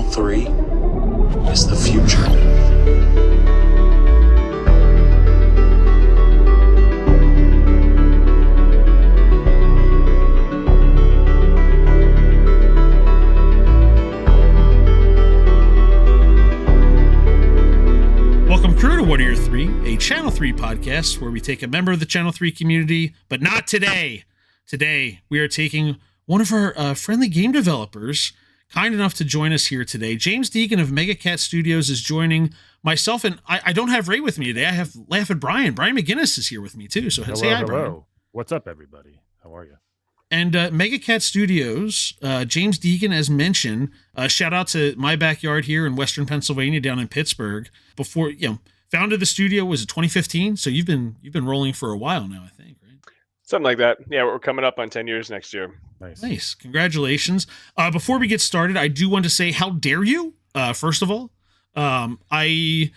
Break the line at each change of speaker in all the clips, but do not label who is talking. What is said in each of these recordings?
3 is the future.
Welcome, crew, to What Are Your Three, a Channel 3 podcast where we take a member of the Channel 3 community, but not today. Today, we are taking one of our friendly game developers, kind enough to join us here today. James Deighan of Mega Cat Studios is joining myself, and I don't have Ray with me today. I have Laugh at Brian. Brian McGinnis is here with me, too. So say hi, Brian.
What's up, everybody? How are you?
And Mega Cat Studios, James Deighan, as mentioned, shout out to my backyard here in Western Pennsylvania, down in Pittsburgh. Before, founded the studio was it 2015? So you've been rolling for a while now, I think, right?
Something like that. Yeah, we're coming up on 10 years next year.
Nice. Congratulations. Before we get started, I do want to say, how dare you? First of all, I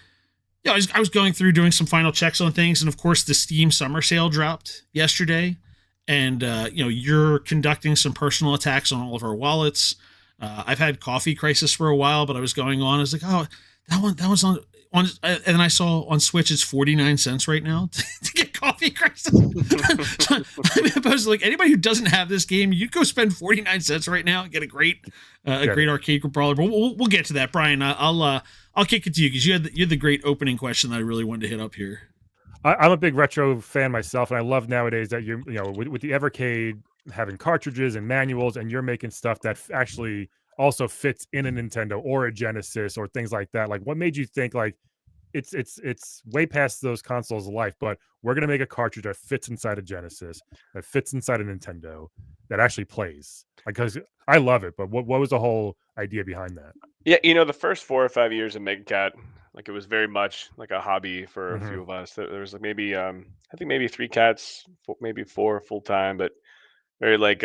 was going through doing some final checks on things, and of course, the Steam Summer Sale dropped yesterday. And, you're conducting some personal attacks on all of our wallets. I've had Coffee Crisis for a while, but I was going on. I was like, oh, that was on, and then I saw on Switch, it's 49 cents right now to get Coffee Crisis. I was like, anybody who doesn't have this game, you'd go spend 49 cents right now and get a great arcade brawler. But we'll get to that. Brian, I'll kick it to you because you had the great opening question that I really wanted to hit up here.
I'm a big retro fan myself, and I love nowadays that with the Evercade having cartridges and manuals, and you're making stuff that actually also fits in a Nintendo or a Genesis or things like that. Like, what made you think like it's way past those consoles' life, but we're gonna make a cartridge that fits inside a Genesis, that fits inside a Nintendo, that actually plays? Because I love it, but what was the whole idea behind that?
Yeah, the first 4 or 5 years of Mega Cat, like it was very much like a hobby for a few of us. There was like maybe I think maybe 3 cats, maybe 4 full time, but very like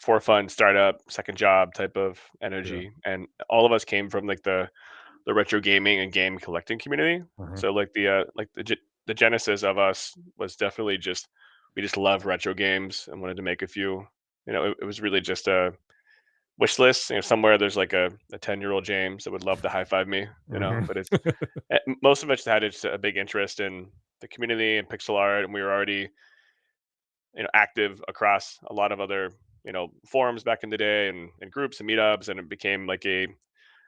for fun startup, second job type of energy. And all of us came from like the retro gaming and game collecting community. So like the genesis of us was definitely just we just love retro games and wanted to make a few. It was really just a wish list. Somewhere there's like a 10-year-old James that would love to high five me. But it's most of us had just a big interest in the community and pixel art, and we were already active across a lot of other forums back in the day and groups and meetups, and it became like an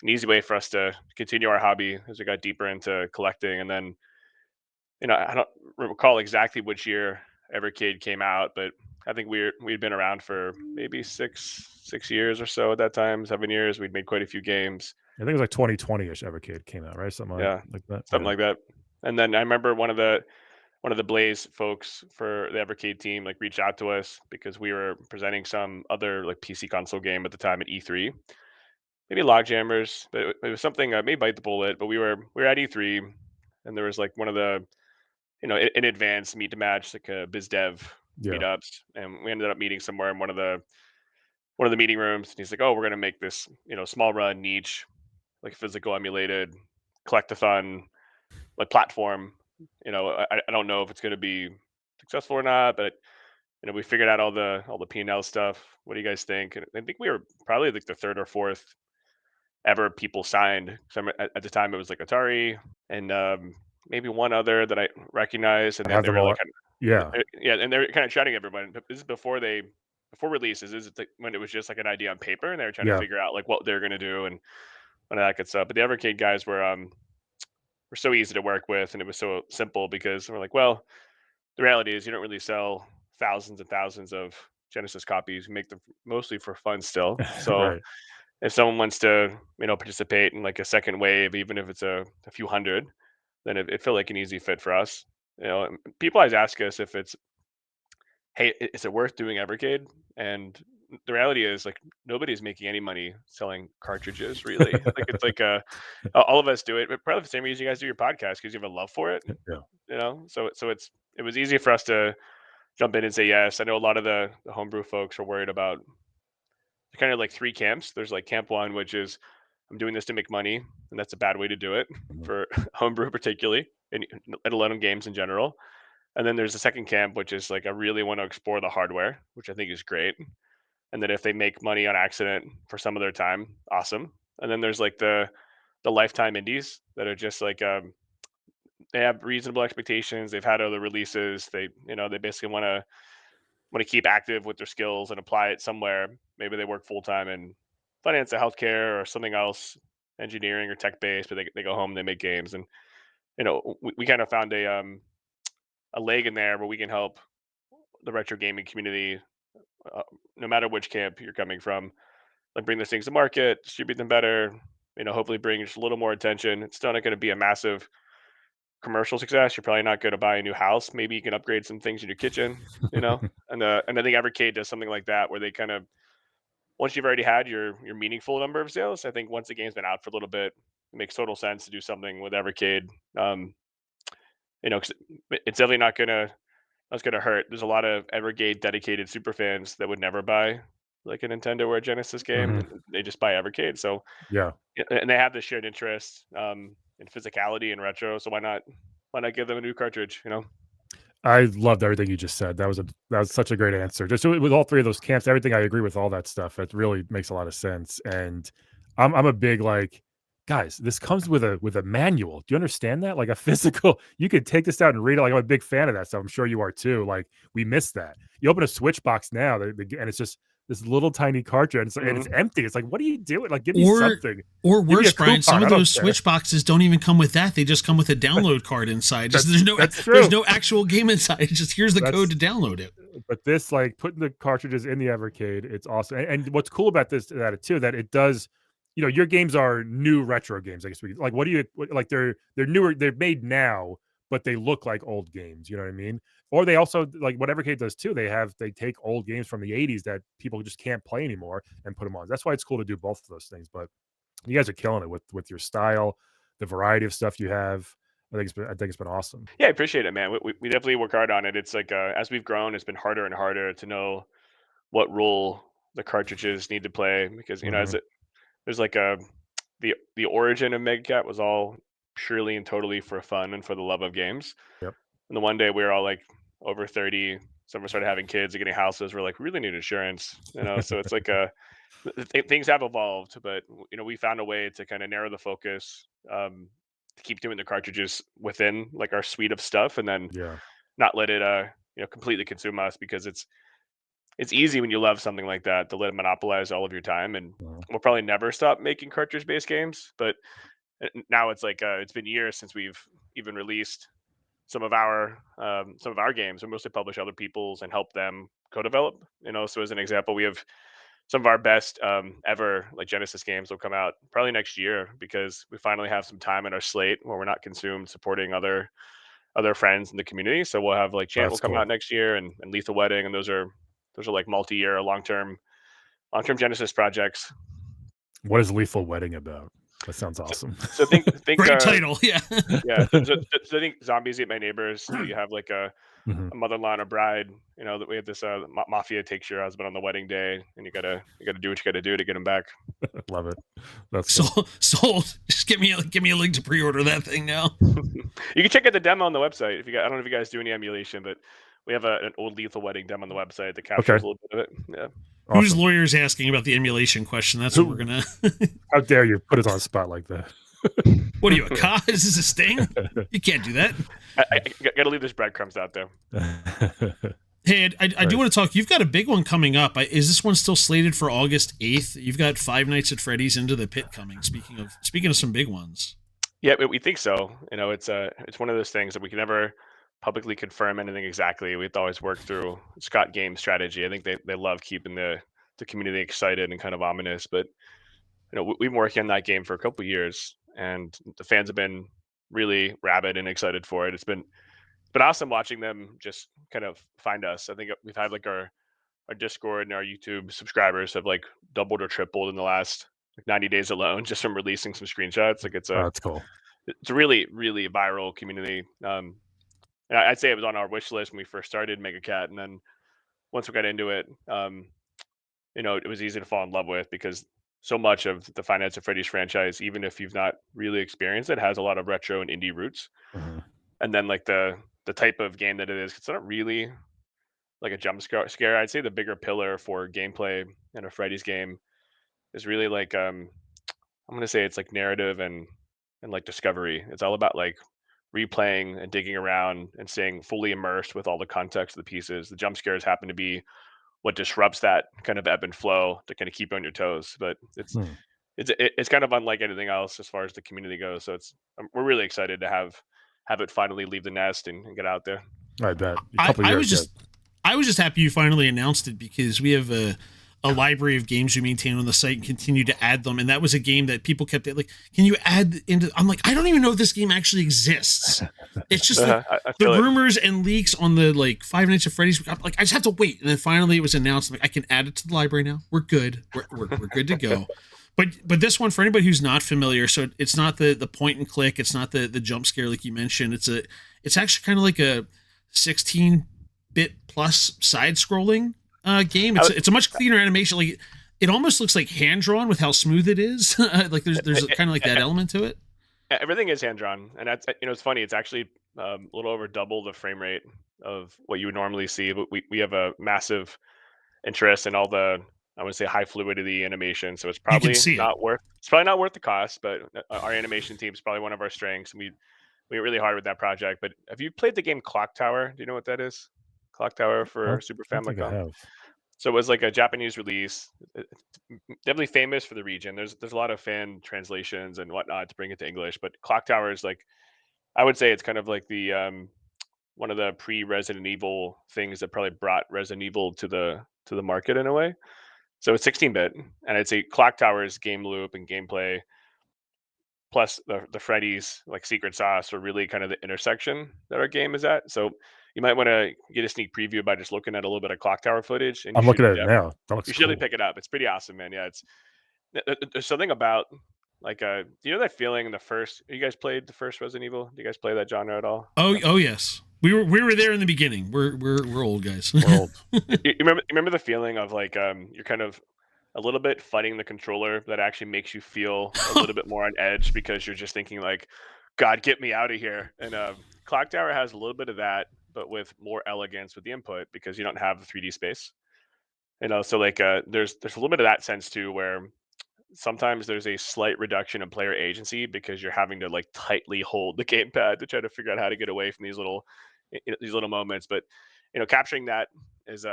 easy way for us to continue our hobby as we got deeper into collecting. And then I don't recall exactly which year Evercade came out, but I think we'd been around for maybe six years or so at that time, 7 years. We'd made quite a few games.
I think it was like 2020-ish. Evercade came out, right? Something like that.
Like that. And then I remember one of the Blaze folks for the Evercade team like reached out to us because we were presenting some other like PC console game at the time at E3. Maybe Logjammers, but it was something maybe Bite the Bullet. But we were at E3, and there was like one of the in advance meet to match like a biz dev meetups, and we ended up meeting somewhere in one of the meeting rooms. And he's like, "Oh, we're gonna make this small run niche, like physical emulated collectathon like platform. I don't know if it's gonna be successful or not, but we figured out all the P&L stuff. What do you guys think?" And I think we were probably like the third or fourth ever people signed. So at the time it was like Atari and maybe one other that I recognized, and then they were like, and they're kind of shouting everyone. This is before releases. This is like when it was just like an idea on paper, and they were trying to figure out like what they're gonna do and when that good stuff. But the Evercade guys were so easy to work with, and it was so simple because we're like, well, the reality is you don't really sell thousands and thousands of Genesis copies. You make them mostly for fun still. So if someone wants to participate in like a second wave, even if it's a few hundred, then it felt like an easy fit for us. People always ask us if it's, hey, is it worth doing Evercade? And the reality is like nobody's making any money selling cartridges, really. Like it's like all of us do it, but probably the same reason you guys do your podcast, because you have a love for it. So it was easy for us to jump in and say yes. I know a lot of the homebrew folks are worried about kind of like 3 camps. There's like camp 1, which is I'm doing this to make money, and that's a bad way to do it for homebrew particularly, and let alone games in general. And then there's the second camp, which is like I really want to explore the hardware, which I think is great. And then if they make money on accident for some of their time, awesome. and then there's like the lifetime indies that are just like they have reasonable expectations. They've had other releases. They basically want to keep active with their skills and apply it somewhere. Maybe they work full time in finance or healthcare or something else, engineering or tech based, but they go home and they make games. And we kind of found a leg in there where we can help the retro gaming community, uh, no matter which camp you're coming from, like bring those things to market, distribute them better. Hopefully bring just a little more attention. It's still not going to be a massive commercial success. You're probably not going to buy a new house. Maybe you can upgrade some things in your kitchen. And I think Evercade does something like that where they kind of, once you've already had your meaningful number of sales, I think once the game's been out for a little bit, it makes total sense to do something with Evercade. 'Cause it's definitely not gonna that's gonna hurt. There's a lot of Evercade dedicated super fans that would never buy like a Nintendo or a Genesis game,
Mhm.
and they just buy Evercade. So
Yeah.
and they have the shared interest in physicality and retro. So why not give them a new cartridge?
I loved everything you just said. That was such a great answer. Just with all three of those camps, everything I agree with all that stuff. It really makes a lot of sense. And I'm a big like, guys, this comes with a manual. Do you understand that? Like a physical, you could take this out and read it. Like I'm a big fan of that stuff. I'm sure you are too. Like we miss that. You open a Switch box now, and it's just this little tiny cartridge, and it's
Mhm.
empty. It's like, what are you doing? Like, give me
Or
something.
or
Give me a
worse, Brian, some
coupon.
of
I don't
those
care.
Switch boxes don't even come with that. They just come with a download card inside. Just
That's
there's
true.
no actual game inside. It's just here's the code
That's
to download it.
But this, like, putting the cartridges in the Evercade, it's awesome. And what's cool about this that too, that it does, your games are new retro games, I guess like what do you like they're newer, they're made now, but they look like old games, you know what I mean? Or they also like what Evercade does too, they take old games from the 80s that people just can't play anymore and put them on. That's why it's cool to do both of those things. But you guys are killing it with your style, the variety of stuff you have. I think it's been awesome.
Yeah, I appreciate it, man. We definitely work hard on it. It's like as we've grown, it's been harder and harder to know what role the cartridges need to play because as
Mhm.
it there's like the origin of MegaCat was all purely and totally for fun and for the love of games.
Yep.
And the one day we were all like over 30, some of us started having kids and getting houses. We're like, we really need insurance. So it's like things have evolved, but we found a way to kind of narrow the focus, to keep doing the cartridges within like our suite of stuff, and then
Yeah.
not let it completely consume us because it's easy when you love something like that to let it monopolize all of your time. And
Mhm.
we'll probably never stop making cartridge based games, but now it's like it's been years since we've even released some of our games. We mostly publish other people's and help them co-develop. So as an example, we have some of our best ever like Genesis games will come out probably next year because we finally have some time in our slate where we're not consumed supporting other friends in the community. So we'll have like Chant will
That's
come
cool.
out next year, and Lethal Wedding, and those are like multi-year, long term Genesis projects.
What is Lethal Wedding about? That sounds
So,
awesome.
so think
Great title. Yeah.
yeah. So think zombies ate my neighbors. So you have like
Mhm.
a mother-in-law and a bride. That we have this mafia takes your husband on the wedding day, and you gotta do what you gotta do to get him back.
Love it. That's cool.
Sold. Just give me a link to pre-order that thing now.
You can check out the demo on the website if you guys. I don't know if you guys do any emulation, but we have an old Lethal Wedding demo on the website that
Okay.
captures a little bit of it. Yeah.
Whose
Awesome.
lawyer's asking about the emulation question? That's what
Who
we're gonna.
How dare you put us on a spot like that?
What are you, a cop? Is this a sting? You can't do that.
I gotta leave this breadcrumbs out there.
Hey, I do
Nice.
want to talk. You've got a big one coming up. Is this one still slated for August 8th? You've got Five Nights at Freddy's Into the Pit coming. Speaking of some big ones.
Yeah, we think so. It's one of those things that we can never publicly confirm anything exactly. We have to always work through Scott Game strategy. I think they love keeping the community excited and kind of ominous, but we've been working on that game for a couple of years, and the fans have been really rabid and excited for it. It's been awesome watching them just kind of find us. I think we've had like our Discord and our YouTube subscribers have like doubled or tripled in the last like 90 days alone just from releasing some screenshots. Like
Oh, that's cool.
it's a really really viral community. And I'd say it was on our wish list when we first started Mega Cat, and then once we got into it, it was easy to fall in love with because so much of the Finance of Freddy's franchise, even if you've not really experienced it, has a lot of retro and indie roots.
Mhm.
And then like the type of game that it is, it's not really like a jump scare. I'd say the bigger pillar for gameplay in a Freddy's game is really like I'm gonna say it's like narrative and like discovery. It's all about like replaying and digging around and staying fully immersed with all the context of the pieces. The jump scares happen to be what disrupts that kind of ebb and flow to kind of keep you on your toes. But
Hmm.
it's kind of unlike anything else as far as the community goes. So we're really excited to have it finally leave the nest and get out there.
I bet a
I,
couple
I
years.
was just I was just happy you finally announced it because we have a library of games we maintain on the site and continue to add them. And that was a game that people kept like, can you add into? I'm like, I don't even know if this game actually exists. It's just like
I
the
feel it.
rumors and leaks on the like Five Nights at Freddy's. I'm like, I just have to wait. And then finally it was announced. I'm like, I can add it to the library now. We're good. We're good to go. But this one, for anybody who's not familiar, so it's not the point and click. It's not the jump scare like you mentioned. It's actually kind of like a 16-bit plus side scrolling game. It's a much cleaner animation. Like it almost looks like hand drawn with how smooth it is. Like there's kind of like that element to it.
Everything is hand drawn, and that's it's funny. It's actually a little over double the frame rate of what you would normally see. But we have a massive interest in all the I would say high fluidity animation. So
You can see it.
it's probably not worth the cost. But our animation team is probably one of our strengths. We went really hard with that project. But have you played the game Clock Tower? Do you know what that is? Clock Tower
I
for Super
don't think I
Famicom.
have.
So it was like a Japanese release. Definitely famous for the region. There's a lot of fan translations and whatnot to bring it to English. But Clock Tower is like I would say it's kind of like the one of the pre-Resident Evil things that probably brought Resident Evil to the market in a way. So it's 16-bit, and I'd say Clock Tower's game loop and gameplay plus the Freddy's like secret sauce are really kind of the intersection that our game is at. So you might want to get a sneak preview by just looking at a little bit of Clock Tower footage, and
I'm looking at it now. That looks
you should really
cool.
pick it up. It's pretty awesome, man. Yeah, there's something about like do you know that feeling in the first? You guys played the first Resident Evil? Do you guys play that genre at all?
Oh yes. We were there in the beginning. We're old guys.
We're old.
You remember the feeling of like you're kind of a little bit fighting the controller that actually makes you feel a little bit more on edge because you're just thinking like, God, get me out of here. And Clock Tower has a little bit of that, but with more elegance with the input because you don't have the 3D space. So like there's a little bit of that sense too, where sometimes there's a slight reduction in player agency because you're having to like tightly hold the gamepad to try to figure out how to get away from these little moments. But capturing that is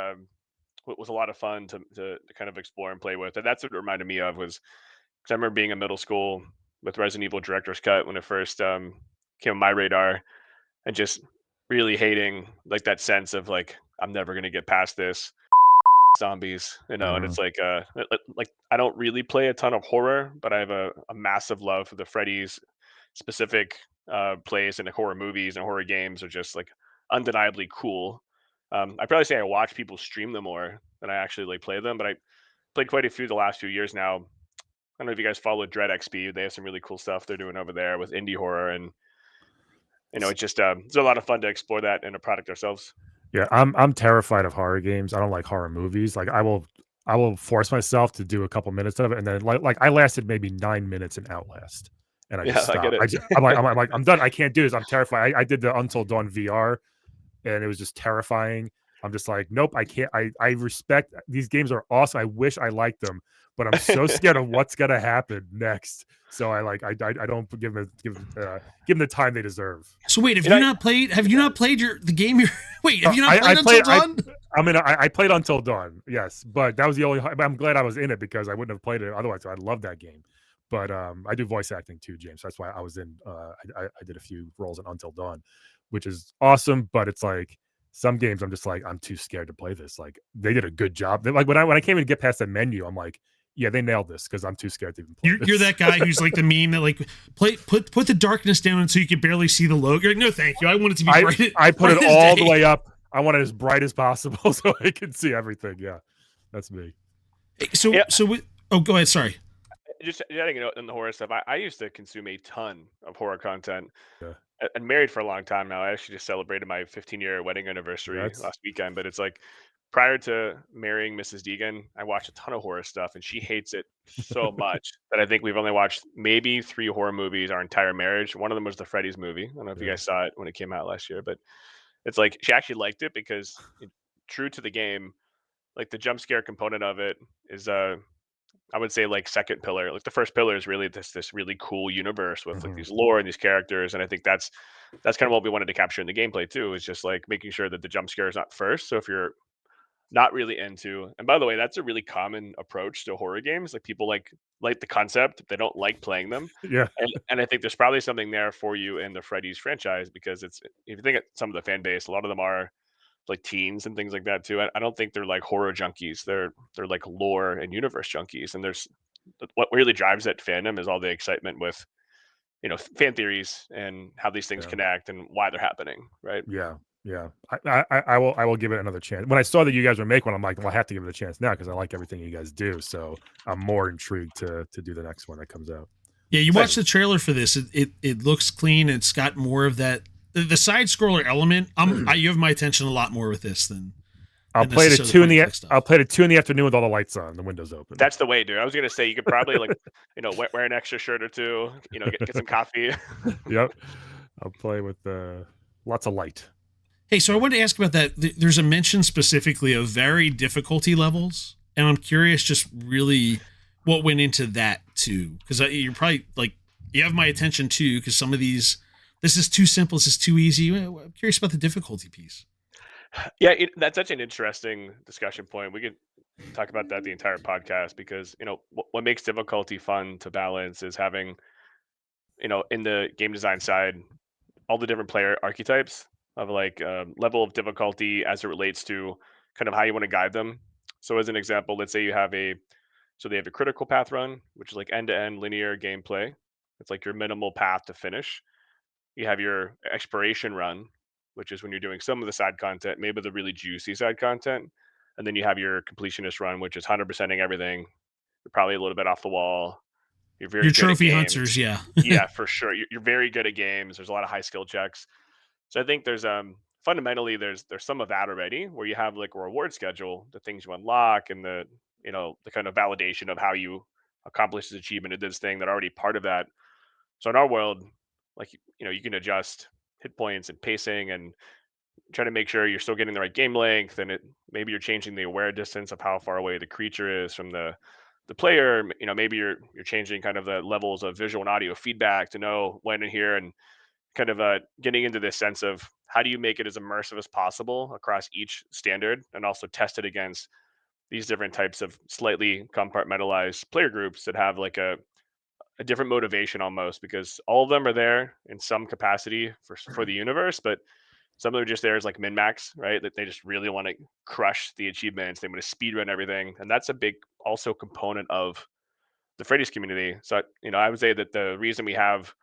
was a lot of fun to kind of explore and play with. And that's what it reminded me of was because I remember being in middle school with Resident Evil Director's Cut when it first came on my radar, and just really hating like that sense of like I'm never gonna get past this zombies, and
Mhm.
it's like like I don't really play a ton of horror, but I have a massive love for the Freddy's specific plays and the horror movies and horror games are just like undeniably cool. I probably say I watch people stream them more than I actually like play them, but I played quite a few the last few years now. I don't know if you guys follow Dread XP. They have some really cool stuff they're doing over there with indie horror, and it's just it's a lot of fun to explore that in a product ourselves.
Yeah, I'm terrified of horror games. I don't like horror movies. Like I will force myself to do a couple minutes of it, and then like I lasted maybe 9 minutes in Outlast, and I just
Yeah, I get
stopped.
it.
I'm done. I can't do this. I'm terrified. I did the Until Dawn VR, and it was just terrifying. I'm just like, nope, I can't. I respect these games are awesome. I wish I liked them, but I'm so scared of what's gonna happen next. So I don't give them the time they deserve.
So wait,
You know,
have you not played the game you're wait, have you not
I
played Until
played.
Dawn?
I played Until Dawn, yes, but that was the only. I'm glad I was in it because I wouldn't have played it otherwise. I love that game, but I do voice acting too, James. That's why I was in. I did a few roles in Until Dawn, which is awesome. But it's like some games, I'm just like I'm too scared to play this. Like they did a good job. Like when I came in to get past the menu, I'm like, yeah, they nailed this because I'm too scared to even play.
You're that guy who's like the meme that like put the darkness down so you can barely see the logo. You're like, no, thank you. I want it to be bright.
I put it
bright as
all
day.
the way up. I want it as bright as possible so I can see everything. Yeah, that's me.
So
yeah,
oh, go ahead. Sorry.
just adding in the horror stuff. I used to consume a ton of horror content.
Yeah,
And married for a long time now. I actually just celebrated my 15-year wedding anniversary
that's
last weekend. But it's like prior to marrying Mrs. Deighan, I watched a ton of horror stuff, and she hates it so much that I think we've only watched maybe 3 horror movies our entire marriage. One of them was the Freddy's movie. I don't know if you
yeah.
guys saw it when it came out last year, but it's like she actually liked it because true to the game, like the jump scare component of it is I would say like second pillar. Like the first pillar is really this really cool universe with like
Hmm.
these lore and these characters, and I think that's kind of what we wanted to capture in the gameplay too. Is just like making sure that the jump scare is not first. So if you're not really into, and by the way, that's a really common approach to horror games. Like people like the concept, they don't like playing them.
Yeah,
And I think there's probably something there for you in the Freddy's franchise because it's if you think of some of the fan base, a lot of them are like teens and things like that too. I don't think they're like horror junkies. They're like lore and universe junkies. And there's what really drives that fandom is all the excitement with fan theories and how these things
yeah.
connect and why they're happening, right?
Yeah, yeah. I will give it another chance. When I saw that you guys were making one, I'm like, well, I have to give it a chance now because I like everything you guys do. So I'm more intrigued to do the next one that comes out.
Yeah, you watch
Nice.
the trailer for this. It looks clean. It's got more of that the side scroller element. You have my attention a lot more with this than
I'll play it at
necessarily
two in
point
the
and click stuff.
I'll play it at 2 in the afternoon with all the lights on, the windows open.
That's the way, dude. I was gonna say you could probably like, wear an extra shirt or two, get some coffee.
Yep. I'll play with lots of light.
Hey, so I wanted to ask about that. There's a mention specifically of varied difficulty levels, and I'm curious, just really what went into that too, because you're probably like you have my attention too, because some of these, this is too simple, this is too easy. I'm curious about the difficulty piece.
Yeah, that's such an interesting discussion point. We could talk about that the entire podcast because what makes difficulty fun to balance is having in the game design side all the different player archetypes of like level of difficulty as it relates to kind of how you want to guide them. So as an example, let's say they have a critical path run, which is like end to end linear gameplay. It's like your minimal path to finish. You have your exploration run, which is when you're doing some of the side content, maybe the really juicy side content. And then you have your completionist run, which is 100%ing everything. You're probably a little bit off the wall. You're very
Your
good at
trophy
games.
hunters, yeah.
Yeah, for sure. You're very good at games. There's a lot of high skill checks. So I think there's fundamentally there's some of that already where you have like a reward schedule, the things you unlock and the kind of validation of how you accomplish this achievement or this thing that are already part of that. So in our world, like you can adjust hit points and pacing and try to make sure you're still getting the right game length and maybe you're changing the aware distance of how far away the creature is from the player. Maybe you're changing kind of the levels of visual and audio feedback to know when and here and kind of getting into this sense of how do you make it as immersive as possible across each standard and also test it against these different types of slightly compartmentalized player groups that have like a different motivation almost because all of them are there in some capacity for the universe, but some of them are just there as like min max, right? That they just really want to crush the achievements. They want to speed run everything, and that's a big also component of the Freddy's community. So I would say that the reason we have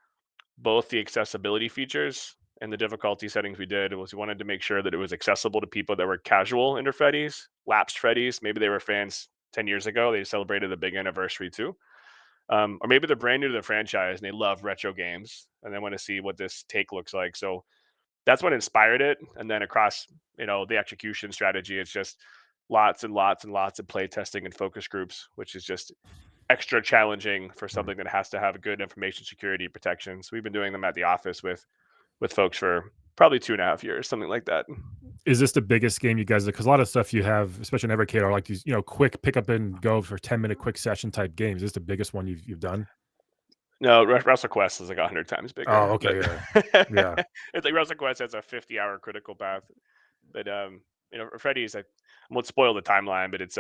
both the accessibility features and the difficulty settings we did was we wanted to make sure that it was accessible to people that were casual into Freddy's, lapsed Freddy's. Maybe they were fans 10 years ago. They celebrated a big anniversary too. Or maybe they're brand new to the franchise and they love retro games and they want to see what this take looks like. So that's what inspired it. And then across, the execution strategy, it's just lots and lots and lots of play testing and focus groups, which is just extra challenging for
Mhm.
something that has to have good information security protections. We've been doing them at the office with folks for probably 2.5 years, something like that.
Is this the biggest game you guys? Because a lot of stuff you have, especially in Evercade, are like these, quick pick up and go for 10-minute quick session type games. Is this the biggest one you've done?
No, WrestleQuest is like 100 times
Oh,
bigger,
okay,
but
yeah, yeah,
it's like WrestleQuest has a 50-hour critical path. But Freddy's, I won't spoil the timeline, but it's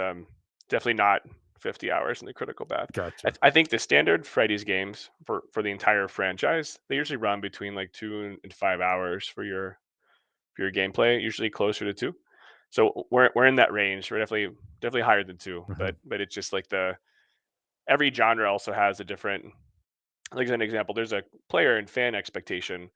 definitely not 50 hours in the critical path.
gotcha.
I think the standard Freddy's games for the entire franchise, they usually run between like 2 and 5 hours for your gameplay, usually closer to two. So we're in that range. We're definitely higher than two,
Mhm,
but it's just like the every genre also has a different. Like as an example, there's a player and fan expectation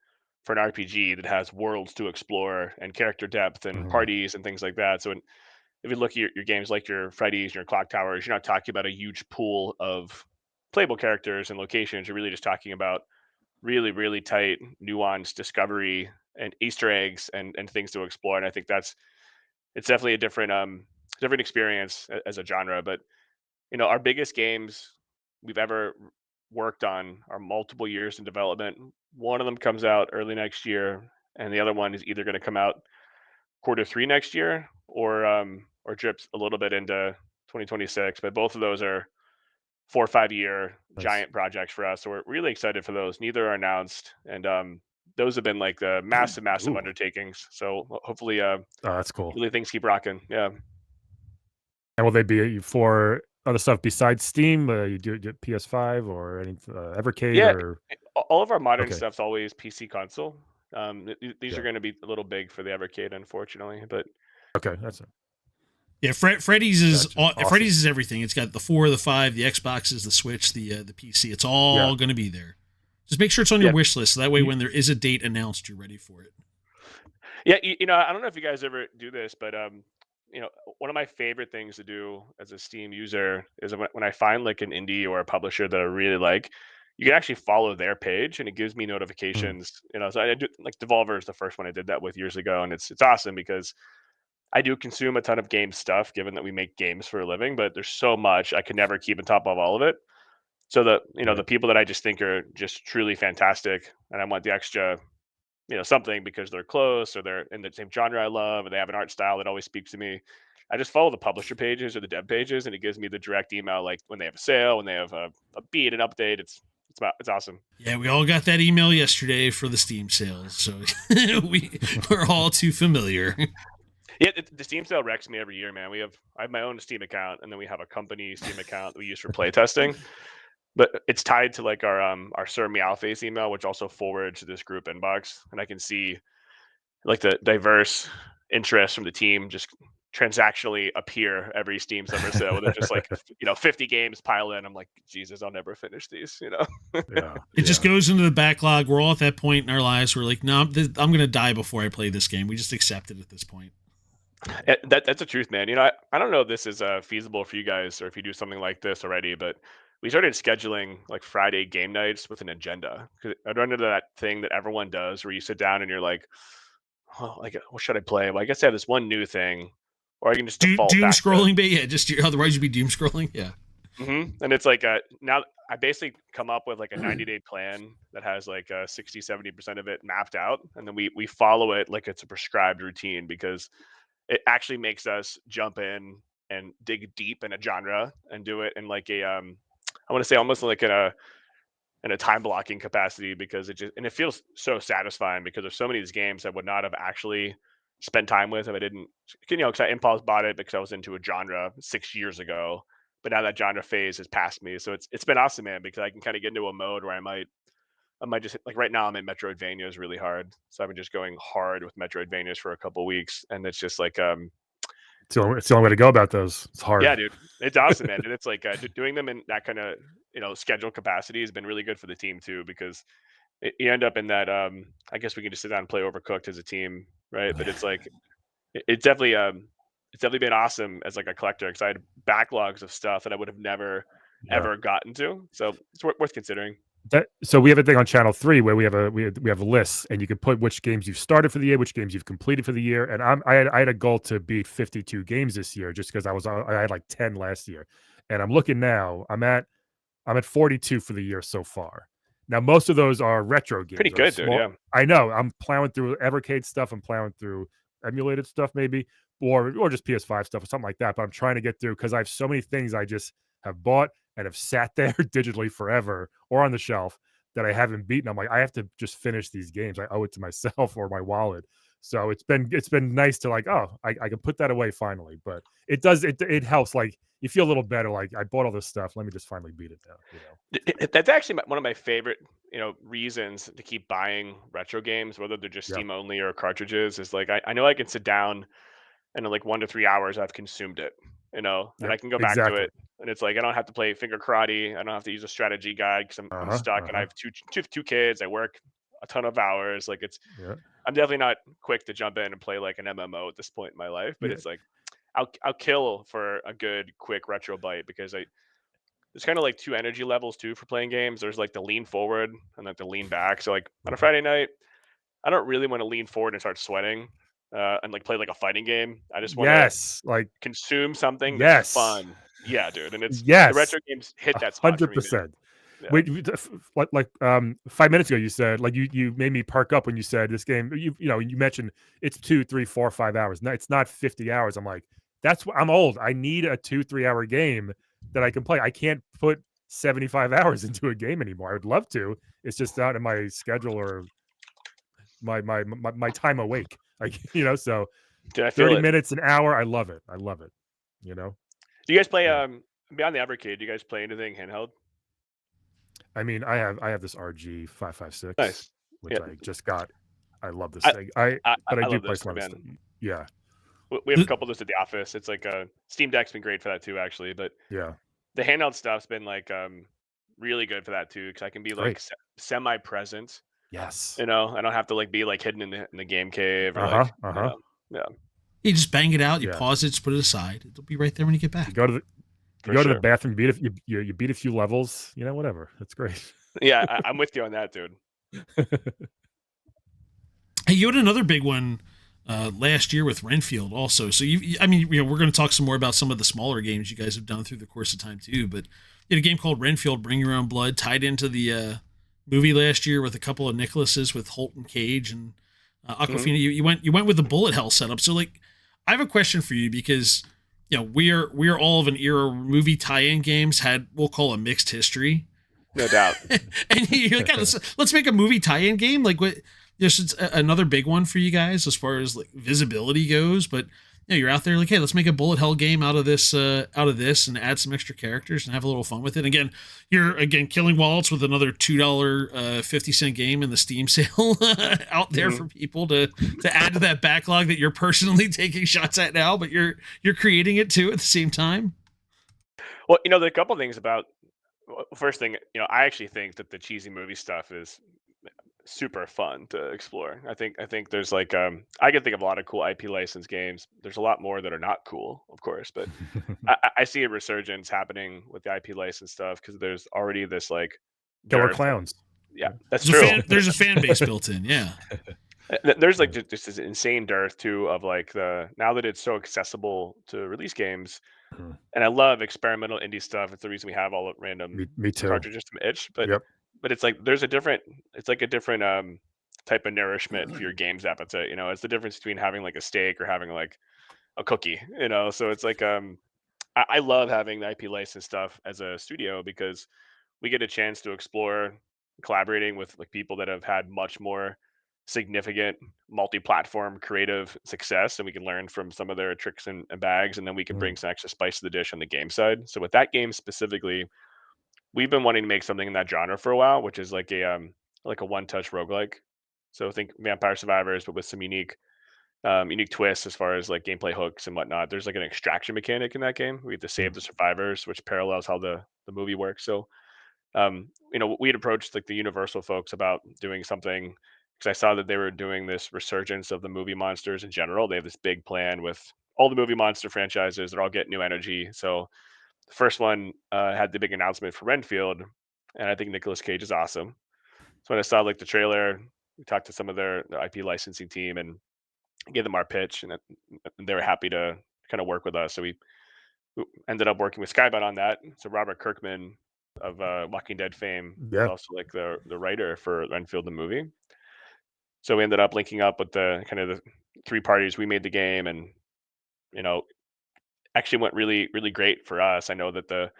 for an RPG that has worlds to explore and character depth and
mhm,
parties and things like that. So if you look at your games like your Freddy's, your Clock Towers, you're not talking about a huge pool of playable characters and locations. You're really just talking about really, really tight, nuanced discovery and Easter eggs and things to explore. And I think it's definitely a different experience as a genre. But our biggest games we've ever worked on are multiple years in development. One of them comes out early next year, and the other one is either going to come out quarter 3 next year or drips a little bit into 2026. But both of those are 4 or 5 year
Nice.
giant projects for us. So we're really excited for those. Neither are announced, and those have been like the massive
Ooh.
undertakings. So hopefully,
Oh, that's cool.
really things keep rocking. Yeah.
And will they be for other stuff besides Steam? You do PS5 or any Evercade
Yeah,
or
all of our modern
okay,
stuff's always PC console. These are
yeah,
going to be a little big for the Evercade, unfortunately. But
okay, that's it.
Yeah, Freddy's is
Gotcha. Awesome.
Freddy's is everything. It's got the 4, the 5, the Xboxes, the Switch, the PC. It's all
Yeah.
going to be there. Just make sure it's on your
Yeah.
wish list, so that way
You-
when there is a date announced, you're ready for it.
yeah, I don't know if you guys ever do this, but one of my favorite things to do as a Steam user is when I find like an indie or a publisher that I really like, you can actually follow their page and it gives me
Mm.
notifications. So I do like Devolver is the first one I did that with years ago, and it's awesome because I do consume a ton of game stuff, given that we make games for a living, but there's so much I could never keep on top of all of it. So the
Right.
the people that I just think are just truly fantastic, and I want the extra, something because they're close or they're in the same genre I love, or they have an art style that always speaks to me. I just follow the publisher pages or the dev pages, and it gives me the direct email, like when they have a sale, when they have a beat, an update. It's awesome.
Yeah, we all got that email yesterday for the Steam sales, so we're all too familiar.
Yeah, the Steam sale wrecks me every year, man. I have my own Steam account, and then we have a company Steam account that we use for playtesting. But it's tied to like our Sir Meowface email, which also forwards to this group inbox, and I can see like the diverse interests from the team just transactionally appear every Steam summer sale. They're just like 50 games pile in. I'm like, Jesus, I'll never finish these.
Yeah.
It just goes into the backlog. We're all at that point in our lives. We're like, no, I'm going to die before I play this game. We just accept it at this point.
That's the truth, man. I don't know if this is feasible for you guys or if you do something like this already, but we started scheduling like Friday game nights with an agenda. 'Cause I'd run into that thing that everyone does where you sit down and you're like, oh, like, what should I play? Well, I guess I have this one new thing, or I can just default
Doom
back to.
scrolling, but yeah, just otherwise you'd be doom scrolling. Yeah.
And it's like now I basically come up with like a 90-day plan that has like 60-70% of it mapped out, and then we follow it like it's a prescribed routine because it actually makes us jump in and dig deep in a genre and do it in like a I want to say almost like in a time blocking capacity, because it feels so satisfying because there's so many of these games I would not have actually spent time with if I didn't, because I impulse bought it because I was into a genre 6 years ago, but now that genre phase has passed me. So it's been awesome, man, because I can kind of get into a mode where I might just like right now I'm in Metroidvanias really hard. So I've been just going hard with Metroidvanias for a couple weeks, and it's just like
It's the only way to go about those. It's hard.
yeah, dude, it's awesome, man. And it's like doing them in that kind of schedule capacity has been really good for the team too, because you end up in that I guess we can just sit down and play Overcooked as a team, right? But it's like it's definitely been awesome as like a collector, because I had backlogs of stuff that I would have never
Yeah.
ever gotten to. So it's worth considering.
So we have a thing on channel 3 where we have lists, and you can put which games you've started for the year, which games you've completed for the year. And I had a goal to beat 52 games this year, just because I had like 10 last year. And I'm looking now, I'm at 42 for the year so far. Now most of those are retro games.
Pretty
or
good, dude. Yeah.
I know. I'm plowing through Evercade stuff. I'm plowing through emulated stuff maybe, or just PS5 stuff or something like that. But I'm trying to get through because I have so many things I just have bought and have sat there digitally forever or on the shelf that I haven't beaten. I'm like, I have to just finish these games. I owe it to myself or my wallet. So it's been nice to like, oh, I can put that away finally. But it helps. Like you feel a little better. Like I bought all this stuff. Let me just finally beat it now.
That's actually one of my favorite, reasons to keep buying retro games, whether they're just
Yeah.
Steam only or cartridges. Is like I know I can sit down and in like 1 to 3 hours I've consumed it, and
Yep,
I can go back to
exactly.
it, and it's like I don't have to play finger karate. I don't have to use a strategy guide because I'm stuck, and I have two kids. I work a ton of hours. Like
Yeah.
I'm definitely not quick to jump in and play like an MMO at this point in my life, but
Yeah.
it's like I'll kill for a good quick retro bite, because there's kind of like two energy levels too for playing games. There's like the lean forward and like the lean back. So like on a Friday night, I don't really want to lean forward and start sweating and like play like a fighting game. I just want to
Yes. Like
consume something that's
yes.
fun. Yeah, dude. And the
Yes.
retro games hit that spot for me, man.
100%.
Yeah.
Wait, 5 minutes ago you said like you made me perk up when you said this game. You mentioned it's 2, 3, 4, 5 hours. No, it's not 50 hours. I'm like, I'm old. I need a 2-3 hour game that I can play. I can't put 75 hours into a game anymore. I would love to. It's just not in my schedule or my time awake. Like, so
Dude, I feel
30
it.
minutes, an hour, I love it. I love it. You know?
Do you guys play
Yeah.
beyond the Evercade? Do you guys play anything handheld?
I mean, I have this RG 556,
Nice.
which
Yeah.
I just got. I love this
I
thing.
I,
But I
I
do
love
play
this
some
too,
other
man.
stuff. Yeah.
We have a couple of those at the office. It's like Steam Deck's been great for that too, actually. But
Yeah.
the handheld stuff's been like really good for that too, because I can be
It's great.
like semi-present.
Yes.
I don't have to like be like hidden in the game cave or
Uh-huh.
like
Uh-huh.
yeah,
You just bang it out, you
Yeah.
pause it, just put it aside. It'll be right there when you get back.
You go to the
for
the
sure.
bathroom, you beat a few levels, whatever. That's great.
Yeah, I'm with you on that, dude.
Hey, you had another big one last year with Renfield also. So I mean, we're going to talk some more about some of the smaller games you guys have done through the course of time too. But you had a game called Renfield, Bring Your Own Blood, tied into the movie last year with a couple of Nicholases with Holt and Cage and Aquafina. You went with the bullet hell setup. So like, I have a question for you because we are all of an era where movie tie-in games had, we'll call, a mixed history.
No doubt.
And you're like, let's make a movie tie-in game. Like what? This is another big one for you guys as far as like visibility goes. But you're out there like, hey, let's make a bullet hell game out of this and add some extra characters and have a little fun with it. Again, you're killing wallets with another $2.50 game in the Steam sale out there for people to add to that backlog that you're personally taking shots at now, but you're creating it too at the same time.
Well, there are a couple things about. First thing, I actually think that the cheesy movie stuff is super fun to explore. I think there's like I can think of a lot of cool IP licensed games. There's a lot more that are not cool, of course, but I see a resurgence happening with the IP licensed stuff because there's already this like
Killer
dearth.
clowns.
Yeah, that's true.
There's a fan base built in. Yeah.
There's like just this insane dearth too of like now that it's so accessible to release games, and I love experimental indie stuff. It's the reason we have all the random
Me too.
cartridges from itch, but
Yep.
but it's like it's like a different type of nourishment for your game's appetite. It's the difference between having like a steak or having like a cookie. So it's like I love having the IP license stuff as a studio because we get a chance to explore collaborating with like people that have had much more significant multi-platform creative success, and we can learn from some of their tricks and bags, and then we can bring some extra spice to the dish on the game side. So with that game specifically, we've been wanting to make something in that genre for a while, which is like a one-touch roguelike. So think Vampire Survivors, but with some unique twists as far as like gameplay hooks and whatnot. There's like an extraction mechanic in that game. We have to save the survivors, which parallels how the movie works. So we had approached like the Universal folks about doing something because I saw that they were doing this resurgence of the movie monsters in general. They have this big plan with all the movie monster franchises. They're all getting new energy. So the first one had the big announcement for Renfield, and I think Nicolas Cage is awesome. So when I saw like the trailer, we talked to some of their IP licensing team and gave them our pitch, and they were happy to kind of work with us. So we ended up working with Skybound on that. So Robert Kirkman of Walking Dead fame is also like the writer for Renfield the movie. So we ended up linking up with the kind of the three parties. We made the game, and actually went really, really great for us. I know that the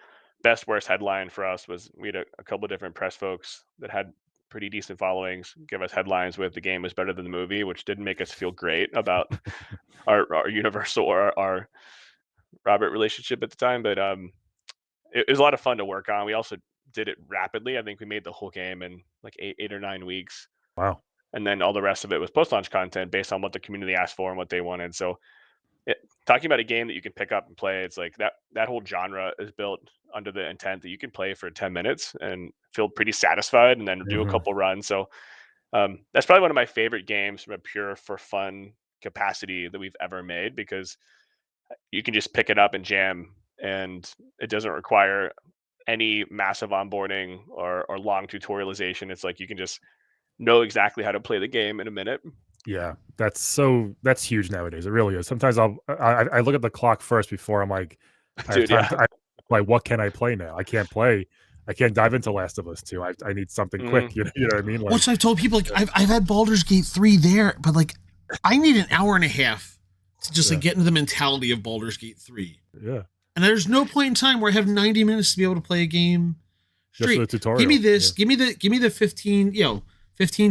best worst headline for us was we had a couple of different press folks that had pretty decent followings give us headlines with the game was better than the movie, which didn't make us feel great about our Universal or our Robert relationship at the time. But it was a lot of fun to work on. We also did it rapidly. I think we made the whole game in like eight or 9 weeks.
Wow.
And then all the rest of it was post-launch content based on what the community asked for and what they wanted. So talking about a game that you can pick up and play, it's like that whole genre is built under the intent that you can play for 10 minutes and feel pretty satisfied and then do a couple runs. So that's probably one of my favorite games from a pure for fun capacity that we've ever made, because you can just pick it up and jam, and it doesn't require any massive onboarding or long tutorialization. It's like you can just know exactly how to play the game in a minute.
Yeah, that's huge nowadays. It really is. Sometimes I look at the clock first before I'm like,
Dude,
what can I play now? I can't play. I can't dive into Last of Us 2. I need something quick. You know what I mean? Like,
once I've told people, like I've had Baldur's Gate 3 there, but like I need an hour and a half to just like get into the mentality of Baldur's Gate 3.
Yeah.
And there's no point in time where I have 90 minutes to be able to play a game
Just for the
Straight.
tutorial.
Give me this.
Yeah.
Give me the 15,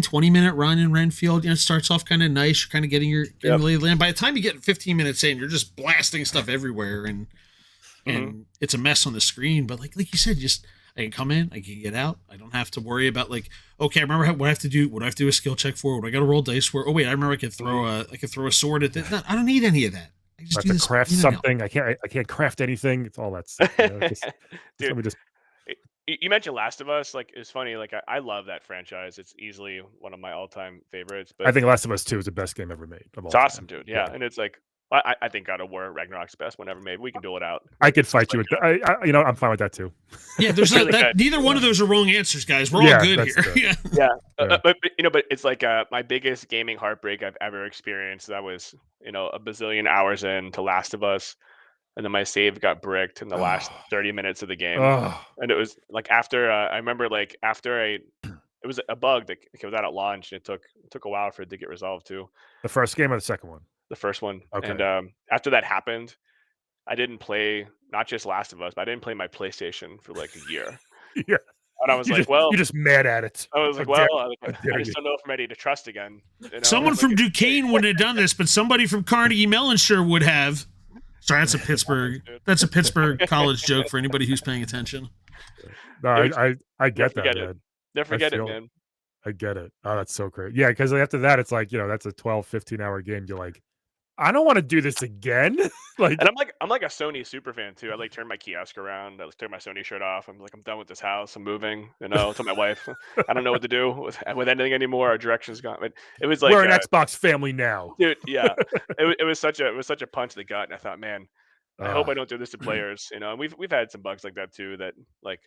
20-minute run in Renfield. It starts off kind of nice. You're kind of getting the lay of the land. By the time you get 15 minutes in, you're just blasting stuff everywhere, and it's a mess on the screen. But like you said, just I can come in, I can get out. I don't have to worry about okay, I remember what I have to do. What do I have to do a skill check for? What I got to roll dice for? Oh wait, I remember I could throw a sword at that. No, I don't need any of that. I just
I have to craft something. I can't craft anything. It's all that stuff.
Dude,
just
you mentioned Last of Us. Like, it's funny. Like, I love that franchise. It's easily one of my all-time favorites. But
I think Last of Us 2 is the best game ever made.
It's awesome, dude. Yeah, and it's like I think God of War Ragnarok's the best one ever made. We can duel it out.
I could fight you with I'm fine with that too.
Yeah, there's
really
neither one of those are wrong answers, guys. We're all good here.
But it's like my biggest gaming heartbreak I've ever experienced. That was a bazillion hours into Last of Us, and then my save got bricked in the last 30 minutes of the game. And it was like after I remember it was a bug that was out at launch, and it took a while for it to get resolved too.
The first game or the second one?
The first one.
Okay.
And after that happened, I didn't play not just Last of Us, but I didn't play my PlayStation for like a year.
Yeah.
And I was
you're just mad at it.
I was like, I just don't know if I'm ready to trust again.
Someone from Duquesne wouldn't have done this, but somebody from Carnegie Mellon sure would have. Sorry, that's a Pittsburgh. That's a Pittsburgh college joke for anybody who's paying attention.
No, I get that, man.
Never forget it, man.
I get it. Oh, that's so great. Yeah, because after that, it's like, that's a 12, 15-hour game. You're like, I don't want to do this again.
And I'm like a Sony super fan too. I turn my kiosk around. I turn my Sony shirt off. I'm like, I'm done with this house. I'm moving. Tell my wife, I don't know what to do with anything anymore. Our direction's gone. But it was like
we're an Xbox family now,
dude. Yeah, it was such a punch to the gut. And I thought, man, I hope I don't do this to players. And we've had some bugs like that too. That like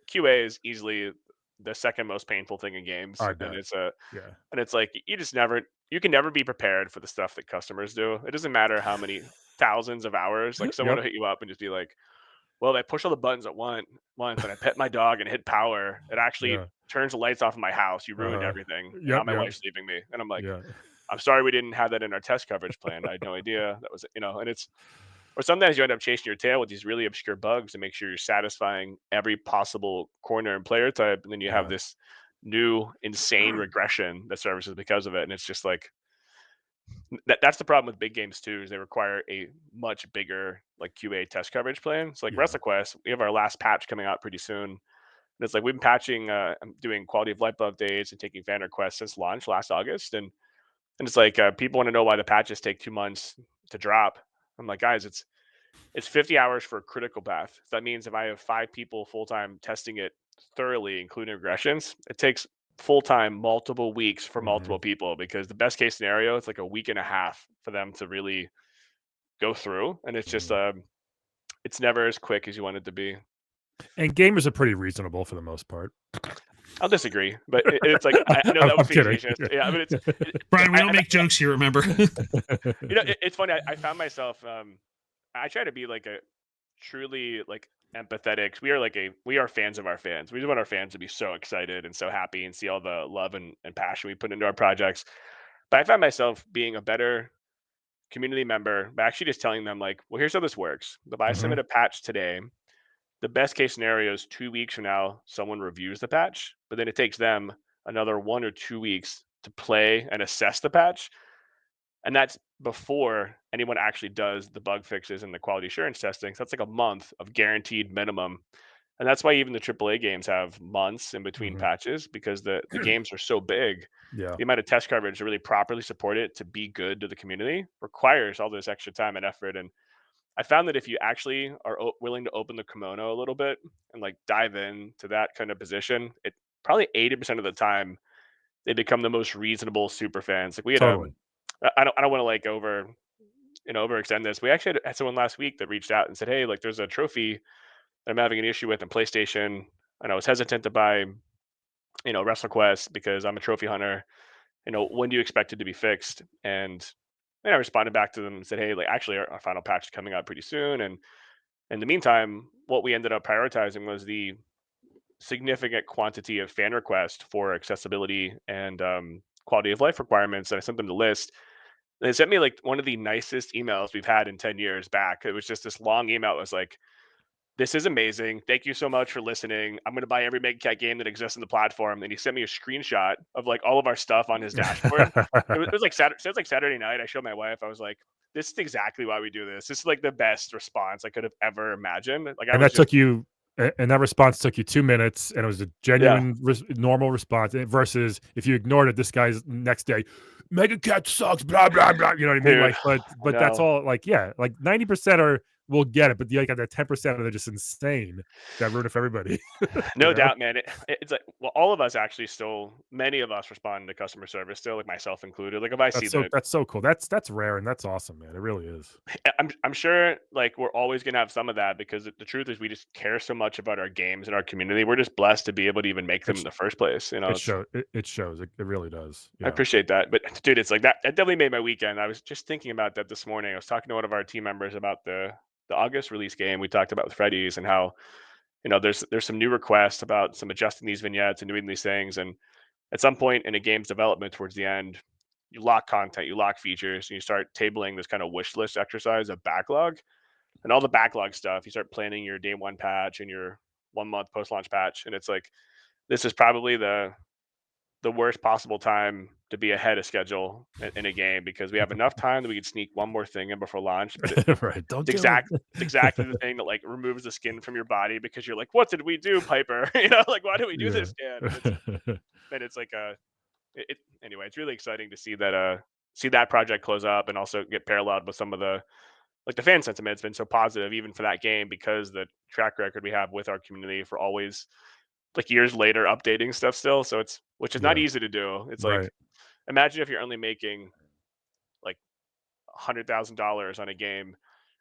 QA is easily the second most painful thing in games, and it's like you can never be prepared for the stuff that customers do. It doesn't matter how many thousands of hours. Like someone will hit you up and just be like, "Well, I push all the buttons at once, and I pet my dog and hit power. It actually turns the lights off in my house. You ruined everything. Now my wife's leaving me." And I'm like, "I'm sorry, we didn't have that in our test coverage plan. I had no idea that was And it's. Or sometimes you end up chasing your tail with these really obscure bugs to make sure you're satisfying every possible corner and player type, and then you have this new insane regression that surfaces because of it. And it's just like that's the problem with big games too, is they require a much bigger like QA test coverage plan. So like WrestleQuest, we have our last patch coming out pretty soon. And it's like we've been patching, doing quality of life updates and taking fan requests since launch last August. And it's like people want to know why the patches take 2 months to drop. I'm like, guys, it's 50 hours for a critical path. So that means if I have 5 people full-time testing it thoroughly, including regressions, it takes full-time multiple weeks for multiple people, because the best case scenario, it's like a week and a half for them to really go through. And it's just, it's never as quick as you want it to be.
And gamers are pretty reasonable for the most part.
I'll disagree, but it's like I know that was
kidding.
Yeah, I mean,
Brian, we don't make jokes here, remember?
It's funny. I found myself. I try to be like a truly like empathetic. We are fans of our fans. We just want our fans to be so excited and so happy and see all the love and passion we put into our projects. But I found myself being a better community member by actually just telling them like, well, here's how this works. If I submit a patch today, the best case scenario is 2 weeks from now, someone reviews the patch, but then it takes them another 1 or 2 weeks to play and assess the patch. And that's before anyone actually does the bug fixes and the quality assurance testing. So that's like a month of guaranteed minimum. And that's why even the AAA games have months in between patches, because the games are so big.
Yeah.
The amount of test coverage to really properly support it to be good to the community requires all this extra time and effort. And I found that if you actually are willing to open the kimono a little bit and like dive in to that kind of position, it probably 80% of the time they become the most reasonable super fans. Like we had I don't want to like overextend this. We actually had someone last week that reached out and said, "Hey, like there's a trophy that I'm having an issue with in PlayStation, and I was hesitant to buy, WrestleQuest because I'm a trophy hunter. When do you expect it to be fixed?" And I responded back to them and said, "Hey, like actually our final patch is coming out pretty soon, and in the meantime, what we ended up prioritizing was the significant quantity of fan requests for accessibility and quality of life requirements." And I sent them the list. And they sent me like one of the nicest emails we've had in 10 years back. It was just this long email. It was like, this is amazing. Thank you so much for listening. I'm going to buy every Mega Cat game that exists on the platform. And he sent me a screenshot of like all of our stuff on his dashboard. It was like Saturday, so it's like Saturday night. I showed my wife. I was like, this is exactly why we do this. This is like the best response I could have ever imagined. Like I
And
was
that
just,
took you and that response took you 2 minutes, and it was a
yeah,
genuine normal response, versus if you ignored it, this guy's next day, "Mega Cat sucks, blah, blah, blah," you know what I mean?
dude,
Like,
I
but that's
know.
all, like, yeah, like 90% are will get it, but you got that 10% are just insane that ruin it for everybody, you
No
know?
doubt, man. It's like, well, all of us actually still, many of us respond to customer service still, like myself included. Like if I see the,
That's so cool. That's rare, and that's awesome, man. It really is.
I'm sure like we're always gonna have some of that because the truth is we just care so much about our games and our community. We're just blessed to be able to even make them in
It's
the first place. You know, it's
it shows. It really does.
I
Yeah.
appreciate that. But dude, it's like that. That definitely made my weekend. I was just thinking about that this morning. I was talking to one of our team members about the August release game we talked about with Freddy's and how there's some new requests about some adjusting these vignettes and doing these things. And at some point in a game's development towards the end, you lock content, you lock features, and you start tabling this kind of wish list exercise of backlog and all the backlog stuff. You start planning your day one patch and your 1 month post launch patch. And it's like this is probably the worst possible time to be ahead of schedule in a game because we have enough time that we can sneak one more thing in before launch, but
Right. Don't
it's
do
exactly the thing that like removes the skin from your body because you're like, what did we do, Piper? Like why did we do this, Dan?
it.
And it's like anyway, it's really exciting to see that project close up and also get paralleled with some of the like the fan sentiment has been so positive even for that game because the track record we have with our community for always like years later updating stuff still. So it's which is not
Yeah.
easy to do. It's like
Right.
imagine if you're only making like $100,000 on a game,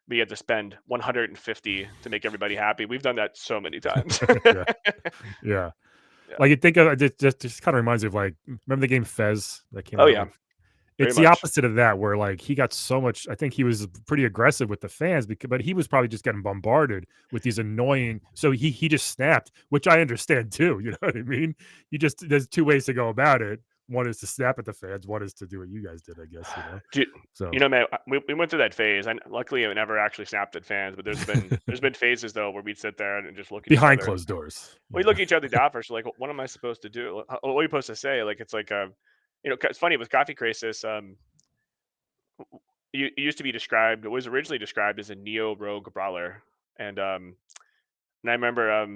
but you have to spend 150 to make everybody happy. We've done that so many times.
Yeah. Yeah.
Yeah.
Like, you think of it, just kind of reminds me of, like, remember the game Fez that came
Oh
out?
yeah,
Like,
very
it's the
much.
opposite of that, where, like, he got so much. I think he was pretty aggressive with the fans, but he was probably just getting bombarded with these annoying, so he just snapped, which I understand too, you know what I mean? You just There's 2 ways to go about it. One is to snap at the fans, one is to do what you guys did, I guess, you know?
Dude,
So,
man, we went through that phase. And luckily, I never actually snapped at fans. But there's been phases though where we'd sit there and just look at each
behind
other.
closed doors.
We
Yeah.
look at each other the offers. Like, what am I supposed to do? What are you supposed to say? Like, it's like it's funny with Coffee Crisis. It used to be described. It was originally described as a neo rogue brawler, and I remember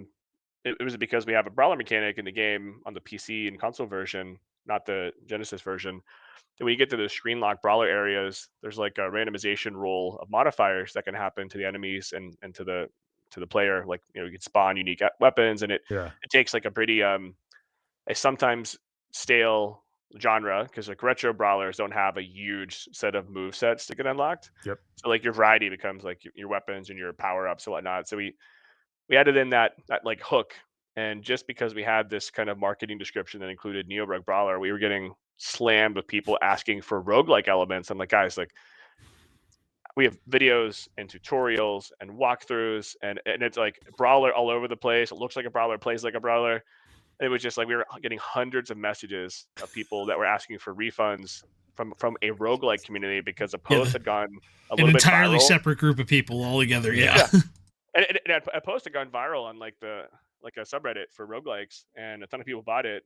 it was because we have a brawler mechanic in the game on the PC and console version, not the Genesis version. And when you get to the screen lock brawler areas, there's like a randomization rule of modifiers that can happen to the enemies and to the player. Like you can spawn unique weapons, and
Yeah.
it takes like a pretty a sometimes stale genre because like retro brawlers don't have a huge set of move sets to get unlocked.
Yep.
So like your variety becomes like your weapons and your power ups and whatnot. So we added in that like hook, and just because we had this kind of marketing description that included Neo Rogue Brawler, we were getting slammed with people asking for roguelike elements. I'm like, guys, like we have videos and tutorials and walkthroughs, and it's like brawler all over the place. It looks like a brawler, plays like a brawler. It was just like we were getting hundreds of messages of people that were asking for refunds from a roguelike community because a
Yeah,
post had gone a
an
little bit
entirely
viral.
separate group of people all together.
Yeah.
Yeah.
Yeah, and a post had gone viral on like a subreddit for roguelikes, and a ton of people bought it.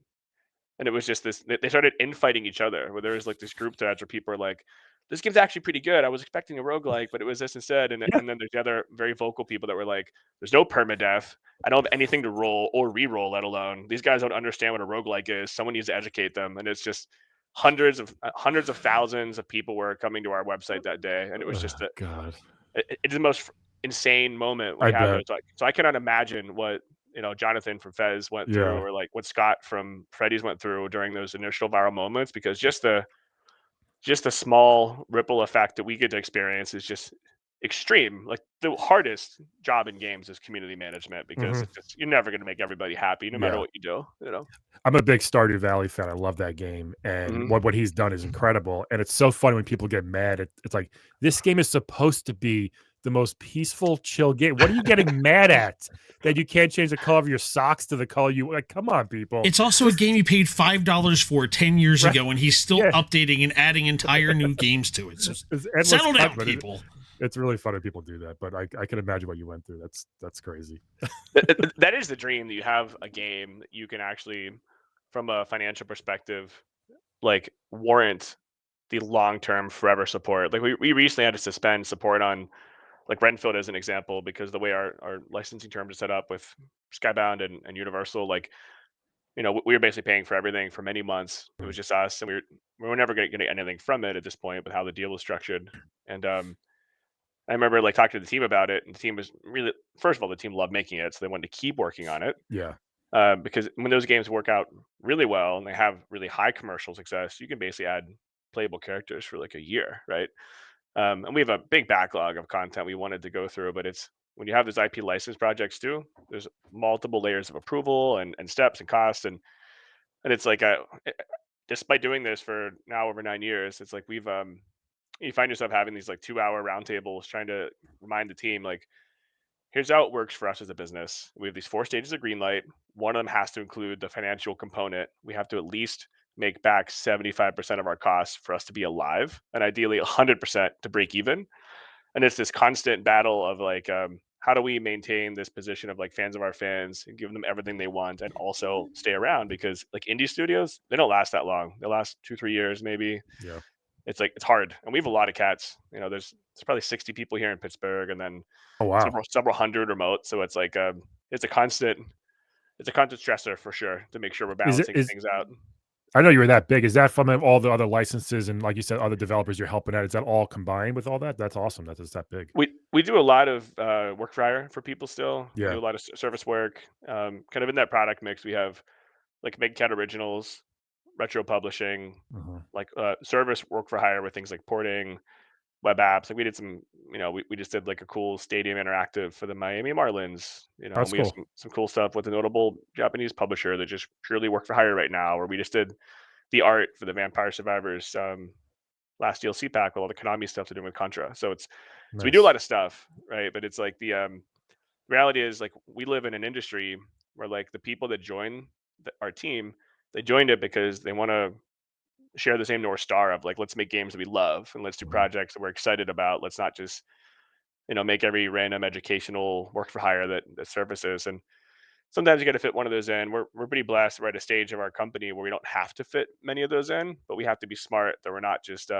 And it was just this. They started infighting each other. Where there was like this group threads where people are like, "This game's actually pretty good. I was expecting a roguelike, but it was this instead." And
Yeah.
and then there's the other very vocal people that were like, "There's no permadeath. I don't have anything to roll or re-roll, let alone these guys don't understand what a roguelike is. Someone needs to educate them." And it's just hundreds of thousands of people were coming to our website that day, and it was just
God.
it's the most insane moment when
I
you have
bet.
those. Like, so I cannot imagine what Jonathan from Fez went through,
Yeah.
or like what Scott from Freddy's went through during those initial viral moments, because just the small ripple effect that we get to experience is just extreme. Like the hardest job in games is community management because
Mhm.
it's just you're never going to make everybody happy no matter
Yeah.
what you do.
I'm a big Stardew Valley fan. I love that game, and
Hmm.
what he's done is incredible. And it's so funny when people get mad. It's like, this game is supposed to be the most peaceful, chill game. What are you getting mad at? That you can't change the color of your socks to the color you like? Come on, people.
It's also a game you paid $5 for 10 years
Right.
ago, and he's still
Yeah.
updating and adding entire new games to it. So
It's endless
settle down,
content.
people.
It's really fun when people do that, but I can imagine what you went through. That's crazy.
That is the dream, that you have a game that you can actually, from a financial perspective, like warrant the long-term forever support. Like we recently had to suspend support on like Renfield as an example, because the way our licensing terms are set up with Skybound and Universal, like, we were basically paying for everything for many months. It was
Mm.
just us, and we were never going to get anything from it at this point with how the deal was structured. And I remember like talking to the team about it, and the team was really, first of all, the team loved making it, so they wanted to keep working on it.
Yeah.
Because when those games work out really well and they have really high commercial success, you can basically add playable characters for like a year, right? And we have a big backlog of content we wanted to go through, but it's when you have those IP license projects too, there's multiple layers of approval and steps and costs, and it's like despite doing this for now over 9 years, it's like you find yourself having these like 2-hour roundtables trying to remind the team, like, here's how it works for us as a business. We have these 4 stages of green light. One of them has to include the financial component. We have to at least make back 75% of our costs for us to be alive, and ideally 100% to break even. And it's this constant battle of like, how do we maintain this position of like fans of our fans and give them everything they want and also stay around, because like indie studios, they don't last that long. They last 2-3 years maybe.
Yeah.
It's like it's hard, and we have a lot of cats. There's probably 60 people here in Pittsburgh, and then
Oh wow.
several hundred remote. So it's like it's a constant it's a constant stressor for sure to make sure we're
Is it
balancing
is
things out.
I know you were that big. Is that from all the other licenses and like you said, other developers you're helping out? Is that all combined with all that? That's awesome. That is that big.
We do a lot of work for hire for people still. We
Yeah.
do a lot of service work. Kind of in that product mix, we have like Big Cat Originals, retro publishing,
Mhm.
like service work for hire with things like porting, web apps. Like we did some, we just did like a cool stadium interactive for the Miami Marlins, and
That's
we have
cool.
some cool stuff with a notable Japanese publisher that just purely work for hire right now. Or we just did the art for the Vampire Survivors last DLC pack with all the Konami stuff to do with Contra. So we do a
Nice.
lot of stuff, right? But it's like the reality is like we live in an industry where like the people that join our team, they joined it because they want to share the same North Star of like, let's make games that we love and let's do
Mhm.
projects that we're excited about. Let's not just make every random educational work for hire that surfaces. And sometimes you got to fit one of those in. We're pretty blessed. We're at a stage of our company where we don't have to fit many of those in, but we have to be smart that we're not just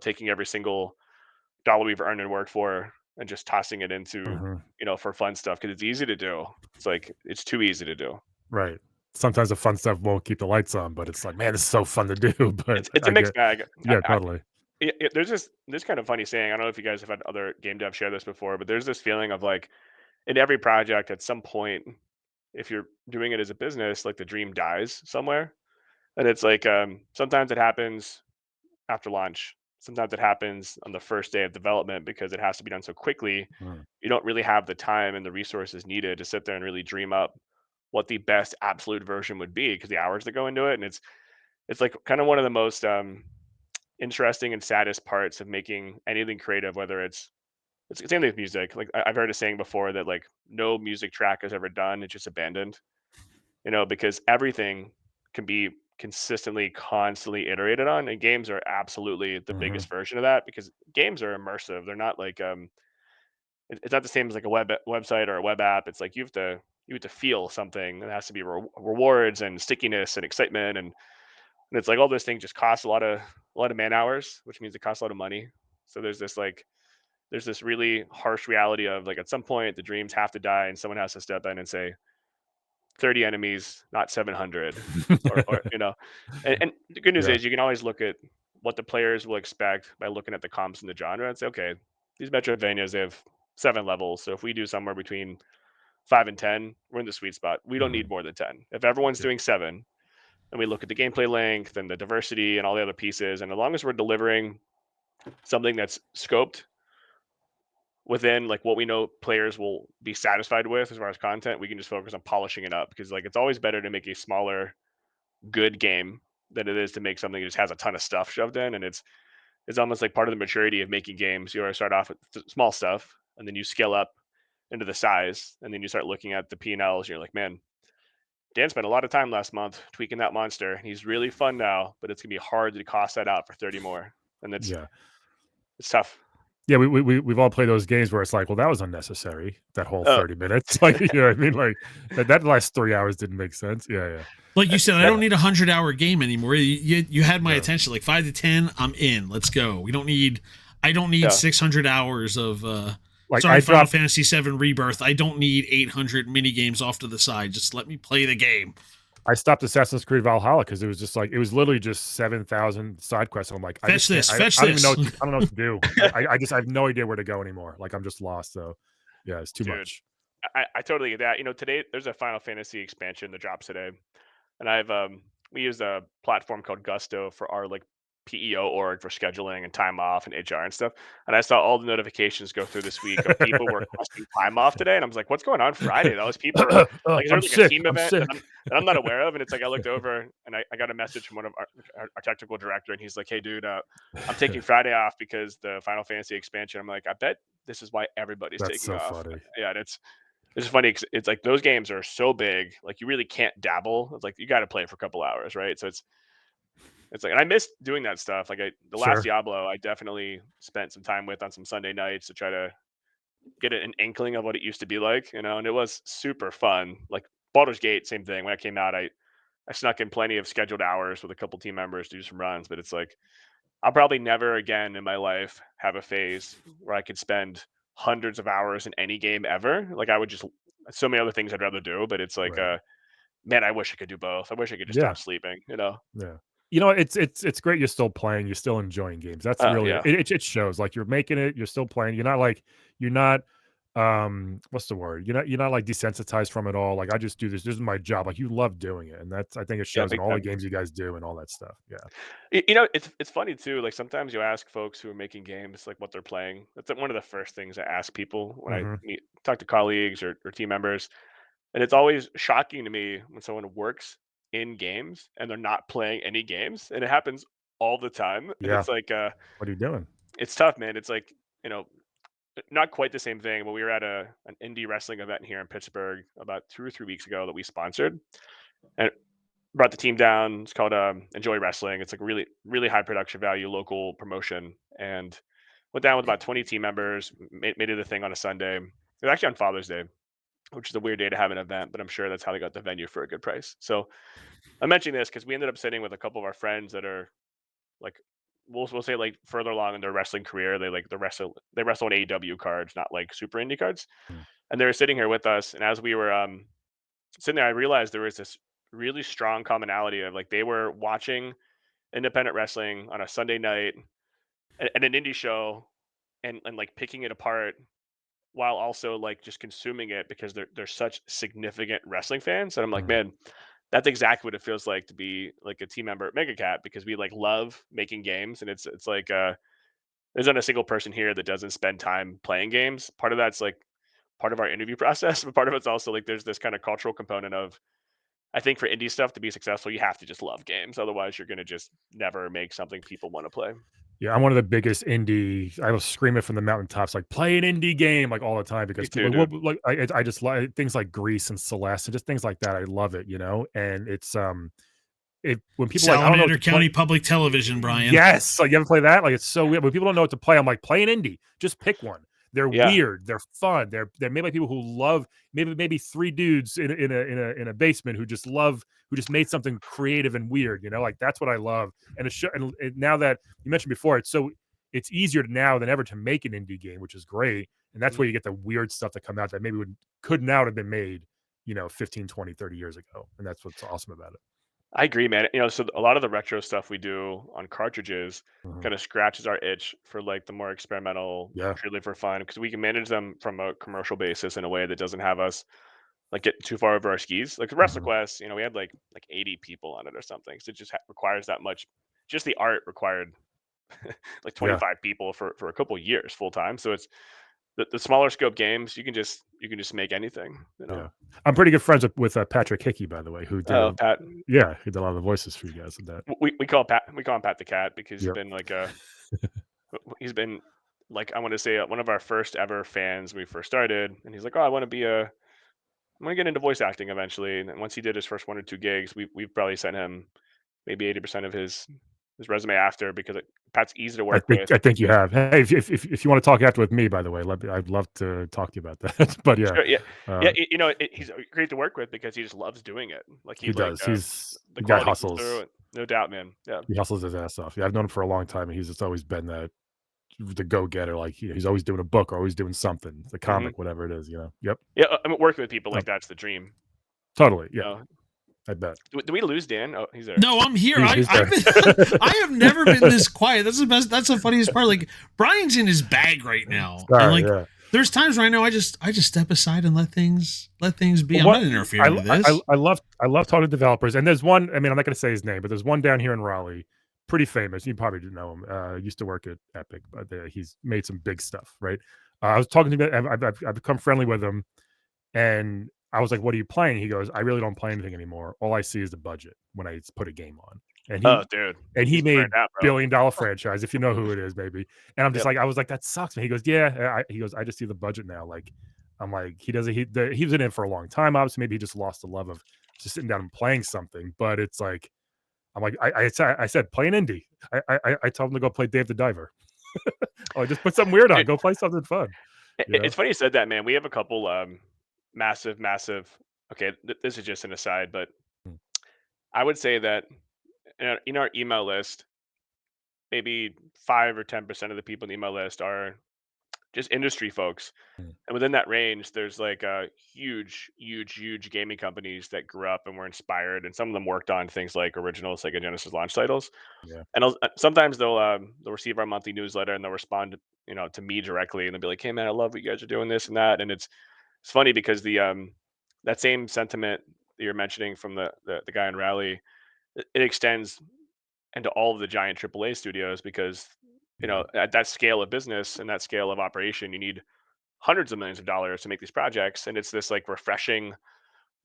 taking every single dollar we've earned and worked for and just tossing it into
Mhm.
for fun stuff, because it's easy to do. It's like it's too easy to do.
Right. Sometimes the fun stuff won't keep the lights on, but it's like, man, this is so fun to do. But
It's a
I
mixed
get,
bag.
yeah, totally.
There's kind of funny saying. I don't know if you guys have had other game devs share this before, but there's this feeling of like in every project at some point, if you're doing it as a business, like the dream dies somewhere. And it's like sometimes it happens after launch. Sometimes it happens on the first day of development because it has to be done so quickly.
Mm.
You don't really have the time and the resources needed to sit there and really dream up what the best absolute version would be, because the hours that go into it. And it's like kind of one of the most interesting and saddest parts of making anything creative, whether it's the same thing with music. Like I've heard a saying before that like no music track is ever done, it's just abandoned. Because everything can be consistently, constantly iterated on, and games are absolutely the
Mhm.
biggest version of that, because games are immersive. They're not like it's not the same as like a website or a web app. It's like you have to feel something. It has to be rewards and stickiness and excitement, and it's like all those things just cost a lot of man hours, which means it costs a lot of money. So there's this really harsh reality of like at some point the dreams have to die and someone has to step in and say 30 enemies, not 700, or. And the good news
Yeah.
is you can always look at what the players will expect by looking at the comps in the genre and say, okay, these Metroidvanias, they have 7 levels. So if we do somewhere between 5 and 10, we're in the sweet spot. We don't need
Mhm.
more than 10. If everyone's
Yeah.
doing 7, and we look at the gameplay length and the diversity and all the other pieces, and as long as we're delivering something that's scoped within like what we know players will be satisfied with as far as content, we can just focus on polishing it up, because like it's always better to make a smaller good game than it is to make something that just has a ton of stuff shoved in. And it's almost like part of the maturity of making games. You always start off with small stuff, and then you scale up into the size, and then you start looking at the P&Ls, and you're like, man, Dan spent a lot of time last month tweaking that monster. He's really fun now, but it's gonna be hard to cost that out for 30 more. And it's
Yeah.
it's tough.
Yeah, we've all played those games where it's like, well, that was unnecessary. That whole
Oh,
30 minutes, like, you know what I mean? Like that last 3 hours didn't make sense. Yeah, yeah,
Like you said, I
that
don't need a 100-hour game anymore. You had my
no.
attention. Like 5 to 10, I'm in. Let's go. We don't need. I don't need
yeah.
600 hours of.
Like
Sorry,
I
Final
dropped
Fantasy VII Rebirth. I don't need 800 mini games off to the side. Just let me play the game.
I stopped Assassin's Creed Valhalla because it was just like it was literally just 7,000 side quests. And I'm like, I
Fetch
just can't.
this.
I
Fetch
don't even know.
this.
I don't know what to do. I have no idea where to go anymore. Like I'm just lost. So yeah, it's too
Dude,
much.
I totally get that. Today there's a Final Fantasy expansion that drops today, and we use a platform called Gusto for our like PEO org for scheduling and time off and HR and stuff. And I saw all the notifications go through this week of people requesting time off today, and I was like, "What's going on Friday?" Those people are like, "Is there
I'm
like a
sick.
team
I'm
event
sick.
that I'm not aware of?" And it's like I looked over and I got a message from one of our technical director, and he's like, "Hey, dude, I'm taking Friday off because the Final Fantasy expansion." I'm like, "I bet this is why everybody's
That's
taking
so
off."
funny.
Yeah, and it's funny 'cause it's like those games are so big, like you really can't dabble. It's like you got to play for a couple hours, right? So it's like, and I miss doing that stuff. Like the last
Sure.
Diablo, I definitely spent some time with on some Sunday nights to try to get an inkling of what it used to be like, and it was super fun. Like Baldur's Gate, same thing. When it came out, I snuck in plenty of scheduled hours with a couple team members to do some runs, but it's like I'll probably never again in my life have a phase where I could spend hundreds of hours in any game ever. Like I would just so many other things I'd rather do, but it's like,
Right.
man, I wish I could do both. I wish I could just
Yeah.
stop sleeping.
Yeah. You know, it's great you're still playing, you're still enjoying games. That's
Oh
really
yeah,
it shows, like, you're making it, you're still playing. You're not, what's the word? You're not, like, desensitized from it all, like, "I just do this. This is my job." Like, you love doing it, and I think it
yeah,
shows in
big
all the
time.
games you guys do and all that stuff. Yeah.
It's funny too. Like sometimes you ask folks who are making games like what they're playing. That's like one of the first things I ask people when I
Mhm.
talk to colleagues or team members. And it's always shocking to me when someone works in games and they're not playing any games, and it happens all the time. And
Yeah.
it's like,
What are you doing?
it's tough, man. It's like, you know, not quite the same thing, but we were at an indie wrestling event here in Pittsburgh about 2 or 3 weeks ago that we sponsored, and brought the team down. It's called Enjoy Wrestling. It's like a really really high production value local promotion, and went down with about 20 team members. Made it a thing on a Sunday. It was actually on Father's Day, which is a weird day to have an event, but I'm sure that's how they got the venue for a good price. So I'm mentioning this because we ended up sitting with a couple of our friends that are like, we'll say like further along in their wrestling career. They wrestle on AEW cards, not like super indie cards.
Mm,
And they were sitting here with us, and as we were sitting there, I realized there was this really strong commonality of like they were watching independent wrestling on a Sunday night at an indie show, and like picking it apart while also like just consuming it because they're such significant wrestling fans. And I'm like,
mm.
man, that's exactly what it feels like to be like a team member at MegaCat, because we like love making games, and it's like there's not a single person here that doesn't spend time playing games. Part of that's like part of our interview process, but part of it's also like there's this kind of cultural component of, I think for indie stuff to be successful, you have to just love games. Otherwise, you're going to just never make something people want to play.
Yeah, I'm one of the biggest indie. I will scream it from the mountaintops, like, "Play an indie game," like, all the time
Me
because
too,
people like,
dude.
"What," like, I just like things like Grease and Celeste and just things like that. I love it, and it when people are like, "I don't know what
Salamander
to play."
County Public Television, Brian.
Yes, like, you ever play that? Like, it's so weird when people don't know what to play, I'm like, "Play an indie, just pick one." They're
Yeah,
weird, they're fun, they're made by people who love maybe 3 dudes in a basement who just made something creative and weird, like, that's what I love, and now that you mentioned before, it's easier now than ever to make an indie game, which is great, and that's
mhm.
where you get the weird stuff that come out that maybe could not have been made, 15, 20, 30 years ago, and that's what's awesome about it.
I agree, man. So a lot of the retro stuff we do on cartridges
Mhm.
kind of scratches our itch for like the more experimental,
Yeah.
purely for fun, because we can manage them from a commercial basis in a way that doesn't have us like get too far over our skis. Like
Mhm.
WrestleQuest, we had like 80 people on it or something. So it just requires that much. Just the art required like
Yeah.
25 people for a couple years full time. So it's the smaller scope games. You can just make anything.
Yeah. I'm pretty good friends with Patrick Hickey, by the way, who did
Oh,
a
Pat.
yeah, he did a lot of the voices for you guys in that.
We call him Pat the Cat because he's
Yep.
been like he's been like, I want to say, one of our first ever fans when we first started, and he's like, oh, I want to get into voice acting eventually. And then once he did his first 1 or 2 gigs, we've probably sent him maybe 80% of his his resume after because Pat's easy to work with.
I think you have. Hey, if you want to talk after with me, by the way, I'd love to talk to you about that. But yeah,
Sure, yeah,
uh,
he's great to work with because he just loves doing it. Like
he does.
The
The guy
quality comes
hustles.
through, no doubt, man. Yeah.
He hustles his ass off. Yeah, I've known him for a long time, and he's just always been the go getter. Like he's always doing a book or always doing something, the
hmm
comic, whatever it is. Yep.
Yeah, I mean, working with people
Yep.
like that's the dream.
Totally.
You
Yeah,
know?
I bet.
Do we lose Dan? Oh, he's there.
No, I'm here.
He's
I've
there.
been, I have never been this quiet. That's the best. That's the funniest part. Like Brian's in his bag right now, and
Sorry,
like
yeah.
there's times where I know I just step aside and let things be.
Well,
I'm not interfering with this.
I love talking to developers, and there's one. I mean, I'm not going to say his name, but there's one down here in Raleigh, pretty famous. You probably didn't know him. Used to work at Epic, but he's made some big stuff, right? I was talking to him. I've become friendly with him, and I was like, "What are you playing?" He goes, "I really don't play anything anymore. All I see is the budget when I put a game on." And
Oh, dude.
he
He's
made
burned out, bro.
billion-dollar franchise, if you know who it is, maybe. And I'm just
Yep.
like, I was like, that sucks, man. He goes, yeah. He goes, I just see the budget now. Like, I'm like, he was in it for a long time. Obviously, maybe he just lost the love of just sitting down and playing something. But it's like, I'm like, I said, play an indie. I told him to go play Dave the Diver. Oh, just put something weird on.
Dude,
Go play something fun. You know?
it's funny you said that, man. We have a couple massive. Okay, this is just an aside, but
Mm.
I would say that in our email list, maybe 5 or 10% of the people in the email list are just industry folks.
Mm.
And within that range, there's like huge gaming companies that grew up and were inspired, and some of them worked on things like original Sega Genesis launch titles.
Yeah.
And sometimes they'll receive our monthly newsletter and they'll respond to me directly, and they'll be like, "Hey man, I love what you guys are doing, this and that." And it's funny because the that same sentiment that you're mentioning from the guy in Raleigh, it extends into all of the giant AAA studios because
Yeah.
at that scale of business and that scale of operation, you need hundreds of millions of dollars to make these projects, and it's this like refreshing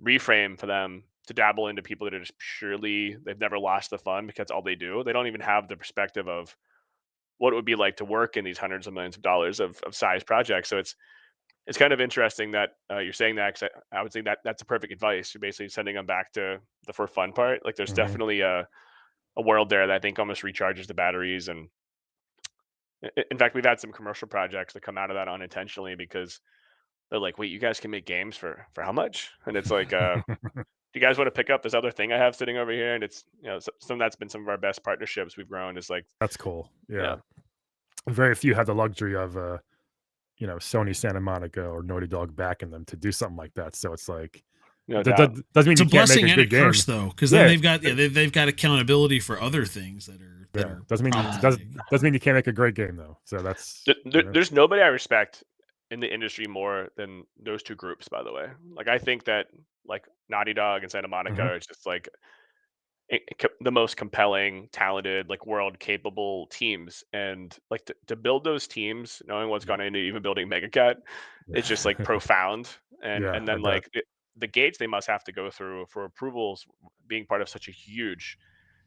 reframe for them to dabble into people that are just purely, they've never lost the fun because that's all they do. They don't even have the perspective of what it would be like to work in these hundreds of millions of dollars of size projects. So it's kind of interesting that you're saying that, 'cause I would say that that's a perfect advice. You're basically sending them back to the for fun part. Like there's
Mhm.
definitely a world there that I think almost recharges the batteries. And in fact, we've had some commercial projects that come out of that unintentionally because they're like, "Wait, you guys can make games for how much?" And it's like, "Do you guys want to pick up this other thing I have sitting over here?" And it's some that's been some of our best partnerships we've grown. Is like,
That's cool.
yeah,
Yeah. Very few have the luxury of, Sony Santa Monica or Naughty Dog backing them to do something like that. So it's like,
no
that
doubt.
doesn't mean
It's a
you can't make
blessing
a
and a
good game.
curse, though, because then
Yeah.
they've got they've got accountability for other things that are
Yeah. Doesn't mean
problematic.
doesn't mean you can't make a great game though. So that's
There's nobody I respect in the industry more than those two groups. By the way, like I think that like Naughty Dog and Santa Monica
Mhm.
are just like the most compelling, talented, like world capable teams. And like to build those teams, knowing what's
Yeah.
gone into even building Megacat, it's just like profound. And
Yeah,
and
I
then
bet.
like the gates they must have to go through for approvals, being part of such a huge,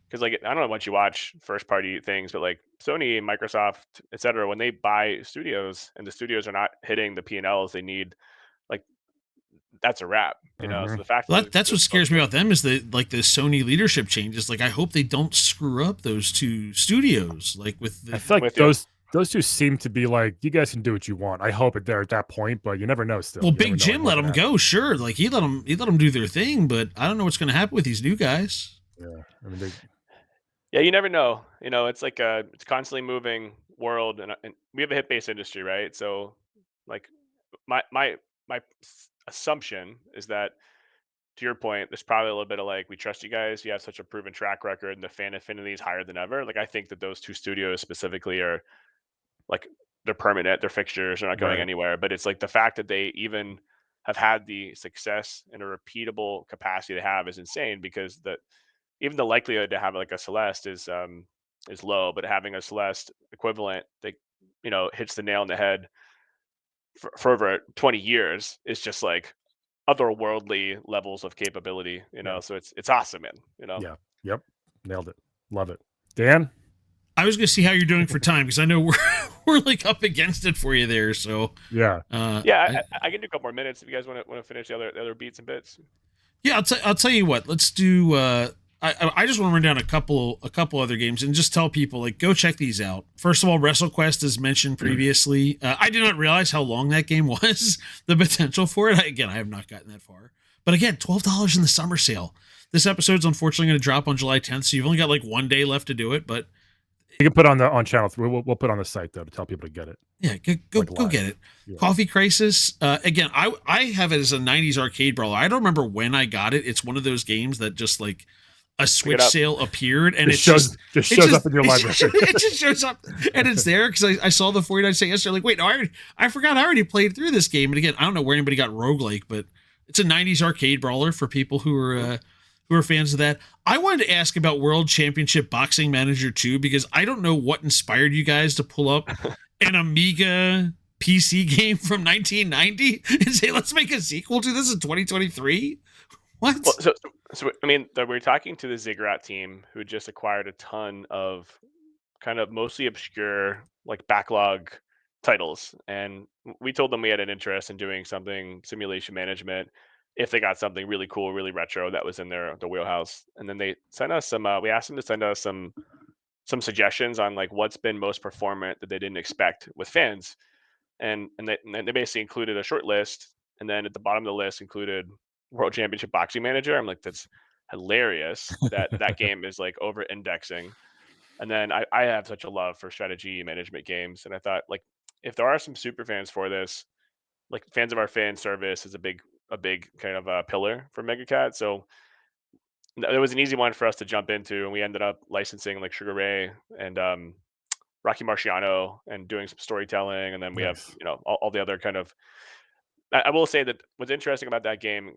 because like I don't know what you watch first party things, but like Sony, Microsoft, etc. When they buy studios and the studios are not hitting the P&Ls they need, like that's a wrap. So
Mhm.
the fact that
Well, that's what scares me about them is the Sony leadership changes. Like, I hope they don't screw up those two studios. Like with
I
the
feel like
with you.
those two seem to be like, you guys can do what you want. I hope they're at that point, but you never know still.
well,
You never
Big
know
Jim
what
let
can
them
happen.
go, sure. Like he let them do their thing, but I don't know what's going to happen with these new guys.
Yeah. I mean,
Yeah, you never know. It's like it's constantly moving world, and we have a hit based industry, right? So, like, my assumption is that, to your point, there's probably a little bit of like, we trust you guys. You have such a proven track record, and the fan affinity is higher than ever. Like, I think that those two studios specifically are like, they're permanent, they're fixtures, they're not going
right.
anywhere. But it's like the fact that they even have had the success in a repeatable capacity they have is insane, because even the likelihood to have like a Celeste is low, but having a Celeste equivalent that hits the nail on the head for over 20 years is just like otherworldly levels of capability.
Yeah.
So it's awesome, man.
Yeah. Yep. Nailed it. Love it. Dan?
I was going to see how you're doing for time because I know we're like up against it for you there. So
Yeah.
Yeah, I can do a couple more minutes if you guys want to finish the other beats and bits.
yeah, I'll tell you what. Let's do. I just want to run down a couple other games and just tell people, like, go check these out. First of all, WrestleQuest, as mentioned previously, I did not realize how long that game was. The potential for it. I have not gotten that far. But again, $12 in the summer sale. This episode's unfortunately going to drop on July 10th, so you've only got like 1 day left to do it. But
you can put on channel 3. We'll put on the site though to tell people to get it.
Yeah, go get it. Yeah. Coffee Crisis. Again, I have it as a 90s arcade brawler. I don't remember when I got it. It's one of those games that just like a Switch sale appeared and it
shows up in your library.
It just shows up and it's there because I saw the 49 cent yesterday. Like, wait, no, I forgot I already played through this game. And again, I don't know where anybody got roguelike, but it's a 90s arcade brawler for people who are fans of that. I wanted to ask about World Championship Boxing Manager 2 because I don't know what inspired you guys to pull up an Amiga PC game from 1990 and say, let's make a sequel to this in 2023. What?
Well, so I mean, we're talking to the Ziggurat team who just acquired a ton of kind of mostly obscure, like backlog titles, and we told them we had an interest in doing something simulation management if they got something really cool, really retro that was in their wheelhouse. And then they sent us some. We asked them to send us some suggestions on like what's been most performant that they didn't expect with fans, and they basically included a short list, and then at the bottom of the list included World Championship Boxing Manager. I'm like, that's hilarious that game is like over indexing. And then I have such a love for strategy management games, and I thought, like, if there are some super fans for this, like fans of our fan service is a big kind of a pillar for MegaCat. So it was an easy one for us to jump into, and we ended up licensing like Sugar Ray and Rocky Marciano and doing some storytelling, and then we have all the other kind of. I will say that what's interesting about that game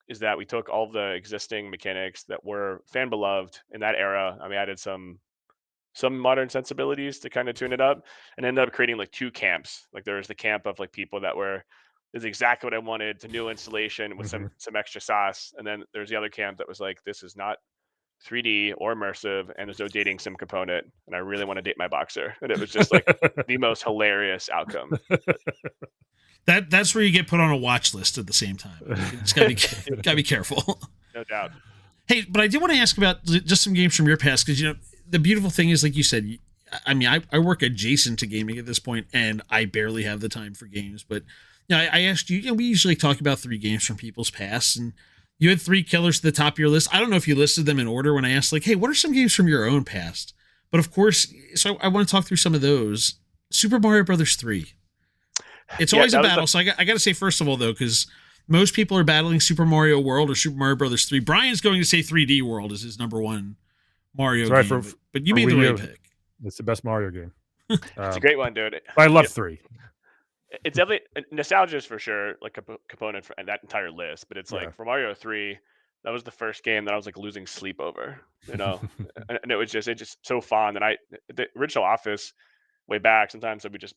is that we took all the existing mechanics that were fan beloved in that era, and we added some modern sensibilities to kind of tune it up, and ended up creating like two camps. Like there was the camp of like people that were, this is exactly what I wanted, to new installation with some extra sauce, and then there's the other camp that was like, this is not 3D or immersive, and there's no dating sim component, and I really want to date my boxer, and it was just like the most hilarious outcome.
That's where you get put on a watch list at the same time. It's gotta be careful.
No doubt.
Hey, but I did want to ask about just some games from your past, because the beautiful thing is, like you said, I mean, I work adjacent to gaming at this point, and I barely have the time for games. But I asked you, we usually talk about 3 games from people's past, and you had 3 killers to the top of your list. I don't know if you listed them in order when I asked, like, hey, what are some games from your own past? But of course, so I want to talk through some of those. Super Mario Brothers 3. It's always a battle. So I got to say, first of all, though, because most people are battling Super Mario World or Super Mario Brothers 3. Brian's going to say 3D World is his number 1 Mario game. But you made the right pick.
It's the best Mario game.
It's a great one, dude.
I love 3.
It's definitely nostalgia is for sure like a component for that entire list. But it's like for Mario 3, that was the first game that I was like losing sleep over, and it was just so fun. And the original Office way back, sometimes I would just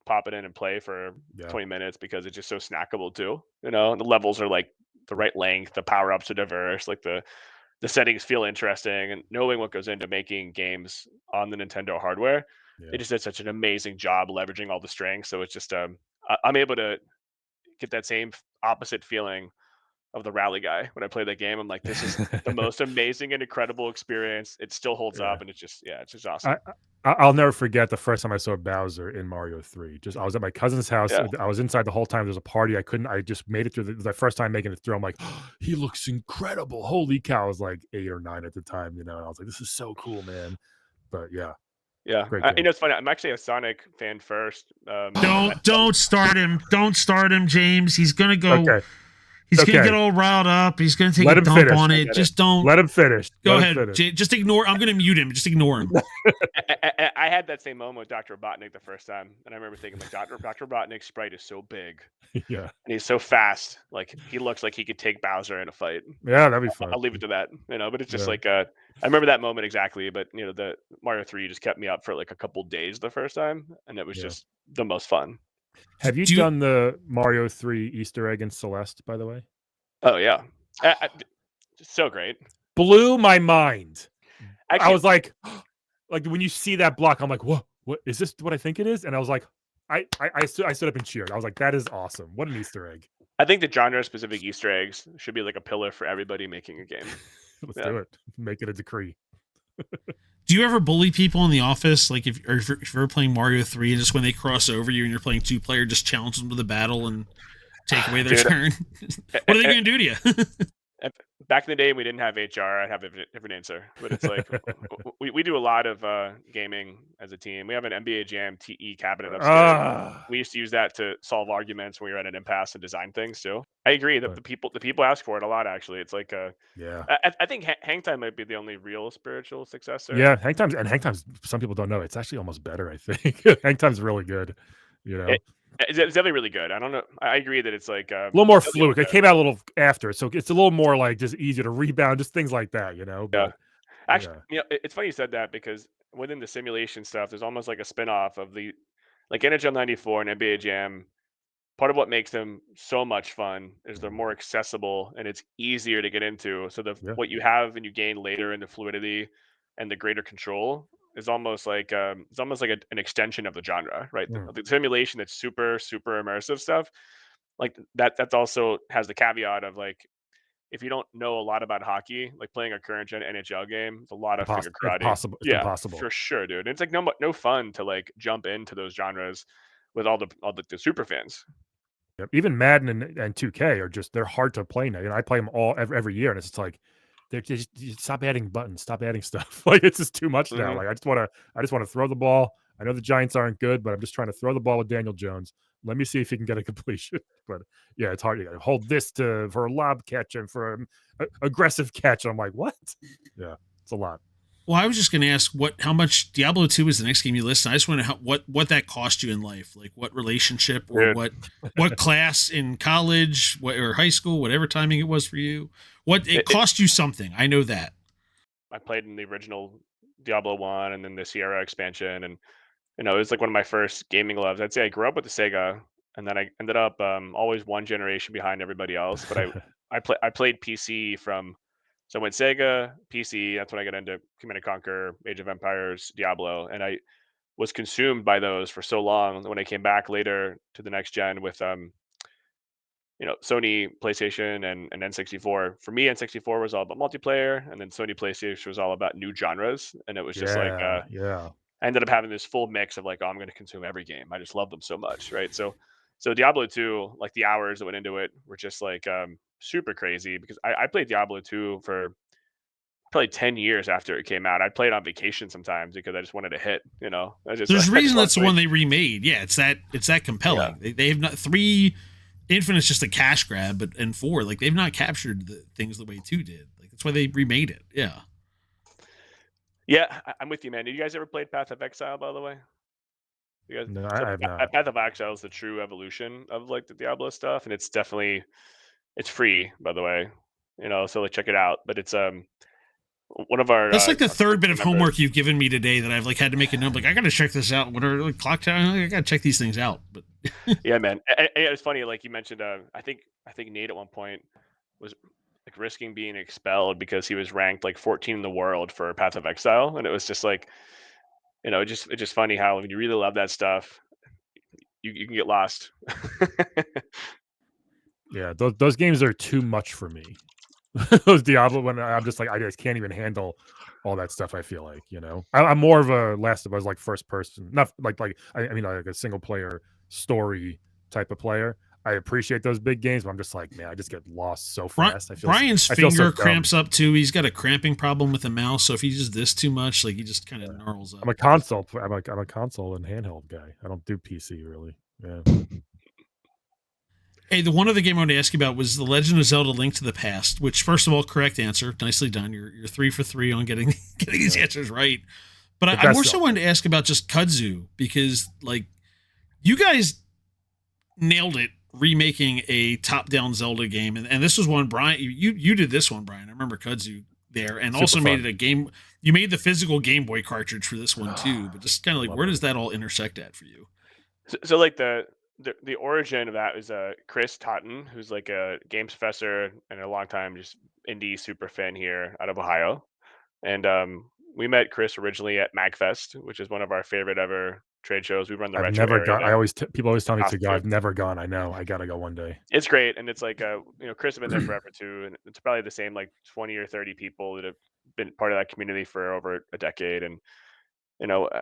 pop it in and play for 20 minutes because it's just so snackable too. And the levels are like the right length, the power ups are diverse, like the settings feel interesting, and knowing what goes into making games on the Nintendo hardware, they just did such an amazing job leveraging all the strengths. So it's just I'm able to get that same opposite feeling of the Rally Guy when I play that game. I'm like, this is the most amazing and incredible experience. It still holds up, and it's just awesome.
I'll never forget the first time I saw Bowser in Mario 3. I was at my cousin's house. I was inside the whole time. There's a party. I just made it through. It was my first time making it through. I'm like, oh, he looks incredible. Holy cow. I was like 8 or 9 at the time, and I was like, this is so cool, man. But yeah.
It's funny. I'm actually a Sonic fan first.
Don't start him. Don't start him, James. He's going to go. Okay. He's going to get all riled up. He's going to take a dump on it. Just don't.
Let him finish.
Go ahead. Just ignore. I'm going to mute him. Just ignore him.
I had that same moment with Dr. Robotnik the first time. And I remember thinking, like, Dr. Robotnik's sprite is so big.
Yeah.
And he's so fast. Like, he looks like he could take Bowser in a fight.
Yeah, that'd be fun.
I'll leave it to that. But it's just like, I remember that moment exactly. But, the Mario 3 just kept me up for like a couple days the first time. And it was just the most fun.
Have you done the Mario 3 Easter egg in Celeste, by the way?
Oh, yeah. So great.
Blew my mind.
Actually,
I was like when you see that block, I'm like, what is this what I think it is? And I was like, I stood up and cheered. I was like, that is awesome. What an Easter egg.
I think the genre-specific Easter eggs should be like a pillar for everybody making a game.
Let's
Yeah.
do it. Make it a decree.
Do you ever bully people in the office? Like if you're playing Mario 3 and just when they cross over you and you're playing 2-player, just challenge them to the battle and take away their
Dude,
turn? What are they going to do to you?
if back in the day we didn't have HR, I'd have a different answer. But it's like we do a lot of gaming as a team. We have an NBA Jam TE cabinet upstairs.
Ah,
We used to use that to solve arguments when we were at an impasse and design things too. I agree that
but
the people ask for it a lot. Actually, it's like
yeah.
I think Hang Time might be the only real spiritual successor.
Yeah, hang times. Some people don't know. It's actually almost better. I think hang time's really good. You know,
It, it's definitely really good. I don't know. I agree that it's like
a little more
definitely
fluid. It came out a little after, so it's a little more like just easier to rebound, just things like that. You know,
yeah.
but
Actually,
yeah,
it's funny you said that because within the simulation stuff, there's almost like a spin-off of the like NHL '94 and NBA Jam. Part of what makes them so much fun is they're more accessible and it's easier to get into. So the
yeah,
what you have and you gain later in the fluidity and the greater control is almost like an extension of the genre, right?
mm,
The simulation that's super immersive stuff like that's also has the caveat of like if you don't know a lot about hockey, like playing a current gen NHL game, it's a lot of finger karate.
impossible. It's
Yeah,
impossible.
for sure, dude. It's like no fun to like jump into those genres with all the super fans.
Yep. Even Madden and 2K are just they're hard to play now. You know, I play them all every year, and it's just like they're just stop adding buttons, stop adding stuff. Like it's just too much now.
Hmm.
Like I just want to throw the ball. I know the Giants aren't good, but I'm just trying to throw the ball with Daniel Jones. Let me see if he can get a completion. But yeah, it's hard. You got to hold this to for a lob catch and for an aggressive catch. And I'm like, what? Yeah, it's a lot.
Well, I was just going to ask how much Diablo 2 is the next game you list. I just want to know what that cost you in life, like what relationship or
Dude,
what class in college or high school, whatever timing it was for you. What it
it, it,
cost you something. I know that.
I played in the original Diablo 1 and then the Sierra expansion, and it was like one of my first gaming loves. I'd say I grew up with the Sega, and then I ended up always one generation behind everybody else. But I played PC from so I went Sega, PC. That's when I got into Command and Conquer, Age of Empires, Diablo, and I was consumed by those for so long. When I came back later to the next gen with Sony PlayStation and N64. For me, N64 was all about multiplayer, and then Sony PlayStation was all about new genres. And it was just like
Yeah, yeah.
I ended up having this full mix of like, oh, I'm going to consume every game. I just love them so much, right? So Diablo 2, like the hours that went into it were just like super crazy because I played Diablo 2 for probably 10 years after it came out. I played on vacation sometimes because I just wanted to hit. I just
There's a
I just
reason
love
that's the
playing.
one they remade. Yeah, it's that
Yeah.
compelling. They have not 3 Infinite's just a cash grab, but and 4 like they've not captured the things the way 2 did. Like that's why they remade it. Yeah.
Yeah, I'm with you, man. Did you guys ever play Path of Exile, by the way? You guys,
No,
so
I have not.
Path of Exile is the true evolution of like the Diablo stuff, and it's free, by the way. So like check it out. But it's one of
That's like the
our core
third bit
team
of homework
members.
you've given me today that I've like had to make a note. Like I got to check this out. What are like, clock time? I got to check these things out. But
Yeah, man. It's funny, like you mentioned. I think Nate at one point was like risking being expelled because he was ranked like 14 in the world for Path of Exile, and it was just like it's just funny how when you really love that stuff, you can get lost.
Yeah, those games are too much for me. Those Diablo when I'm just like I just can't even handle all that stuff. I feel like I'm more of a Last of Us like first person, not I mean like a single player story type of player. I appreciate those big games, but I'm just like man, I just get lost so fast.
Brian's
I feel so
finger
dumb.
cramps up too. He's got a cramping problem with the mouse, so if he uses this too much, like he just kind of
Yeah.
gnarls
I'm
up.
a console. I'm a console and handheld guy. I don't do PC really. Yeah.
Hey, the one other game I wanted to ask you about was The Legend of Zelda: Link to the Past. Which, first of all, correct answer, nicely done. You're 3 for 3 on getting getting these
Yeah.
answers right. But
The
I more
best
so
Zelda.
wanted to ask about just kudzu because like you guys nailed it remaking a top-down Zelda game, and this was one Brian. You did this one, Brian. I remember kudzu there, and
Super
also made it
fun.
a game. You made the physical Game Boy cartridge for this one too. But just kind of like
Love
where
it.
does that all intersect at for you?
So like the origin of that is Chris Totten, who's like a games professor and a long time just indie super fan here out of Ohio. And we met Chris originally at MagFest, which is one of our favorite ever trade shows. We run the
I've
retro
never
area.
gone. People always tell me to go.
Awesome.
I've never gone. I know. I gotta go one day.
It's great, and it's like Chris has been there forever too, and it's probably the same like 20 or 30 people that have been part of that community for over a decade. And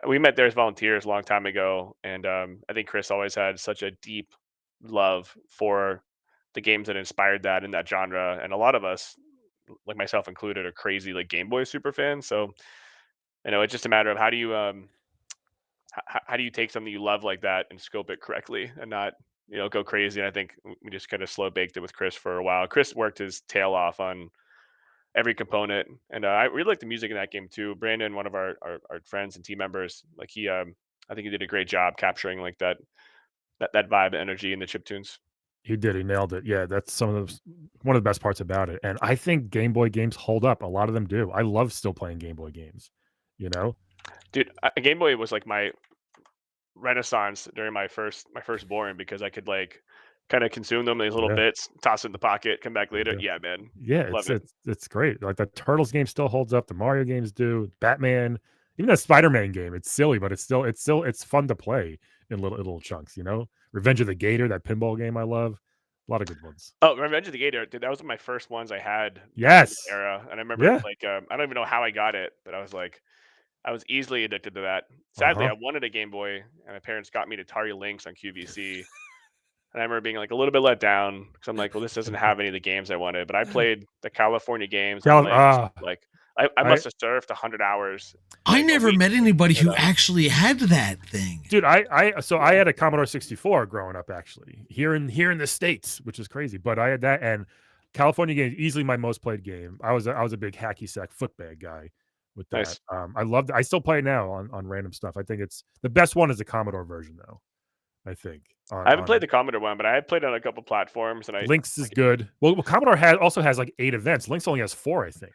we met there as volunteers a long time ago, and I think Chris always had such a deep love for the games that inspired that in that genre, and a lot of us, like myself included, are crazy like Game Boy super fans. So it's just a matter of how do you take something you love like that and scope it correctly and not go crazy. And I think we just kind of slow baked it with Chris for a while. Chris worked his tail off on every component, and I really like the music in that game too. Brandon, one of our friends and team members, like he I think he did a great job capturing like that vibe and energy in the chip tunes.
He did. He nailed it. Yeah, that's one of the best parts about it. And I think Game Boy games hold up. A lot of them do. I love still playing Game Boy games. You know,
Dude, Game Boy was like my renaissance during my firstborn, because I could like kind of consume them in these little
Yeah.
bits, toss it in the pocket, come back later.
Yeah.
Yeah, man.
Yeah,
Love it.
it's great. Like the Turtles game still holds up. The Mario games do. Batman, even the Spider-Man game. It's silly, but it's fun to play in little chunks. Revenge of the Gator, that pinball game I love. A lot of good ones.
Oh, Revenge of the Gator, dude, that was one of my first ones I had in that
Yes.
era. And I remember
Yeah.
like I don't even know how I got it, but I was easily addicted to that. Sadly, I
Uh-huh.
wanted a Game Boy, and my parents got me to Atari Lynx on QVC. And I remember being like a little bit let down because I'm like, well, this doesn't have any of the games I wanted. But I played the California games on Lynx. Like I
I
must have surfed 100 hours.
I
like, a
never
week.
met anybody who
know?
actually had that thing.
Dude, I had a Commodore 64 growing up, actually, here in the States, which is crazy. But I had that, and California games, easily my most played game. I was a big hacky sack footbag guy with that.
Nice.
I loved. I still play it now on random stuff. I think it's the best one is the Commodore version, though. I think
I haven't played the Commodore one, but I had played it on a couple platforms, and
Lynx is good. Well, Commodore also has like 8 events. Lynx only has 4, I think,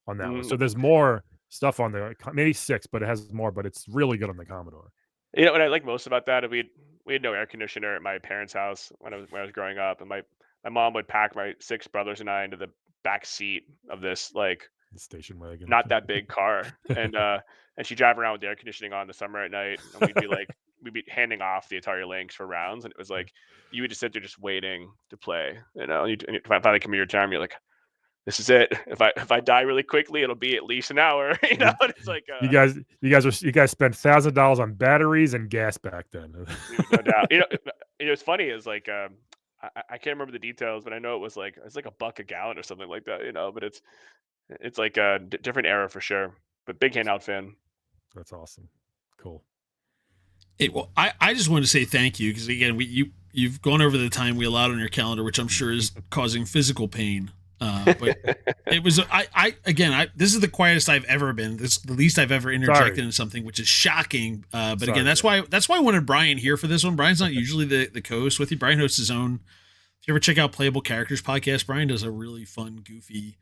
on that one. So there's more stuff on there, maybe 6, but it has more. But it's really good on the Commodore.
What I like most about that, we had no air conditioner at my parents' house when I was growing up, and my mom would pack my 6 brothers and I into the back seat of this like
The station wagon,
not that big car, and she'd drive around with the air conditioning on in the summer at night, and we'd be handing off the Atari Lynx for rounds, and it was like you would just sit there just waiting to play, and you finally come to your time, you're like, this is it. If I die really quickly, it'll be at least an hour. And it's like
you guys spent $1,000 on batteries and gas back then.
dude, no doubt. It's funny is like I can't remember the details, but I know it's like $1 a gallon or something like that. But it's like a different era for sure. But big handout fan.
That's awesome. Cool.
I just wanted to say thank you because again, you've gone over the time we allowed on your calendar, which I'm sure is causing physical pain. But it was this is the quietest I've ever been. This is the least I've ever interjected in something, which is shocking. But again, that's why I wanted Brian here for this one. Brian's not usually the co-host with you. Brian hosts his own. If you ever check out Playable Characters podcast, Brian does a really fun, goofy,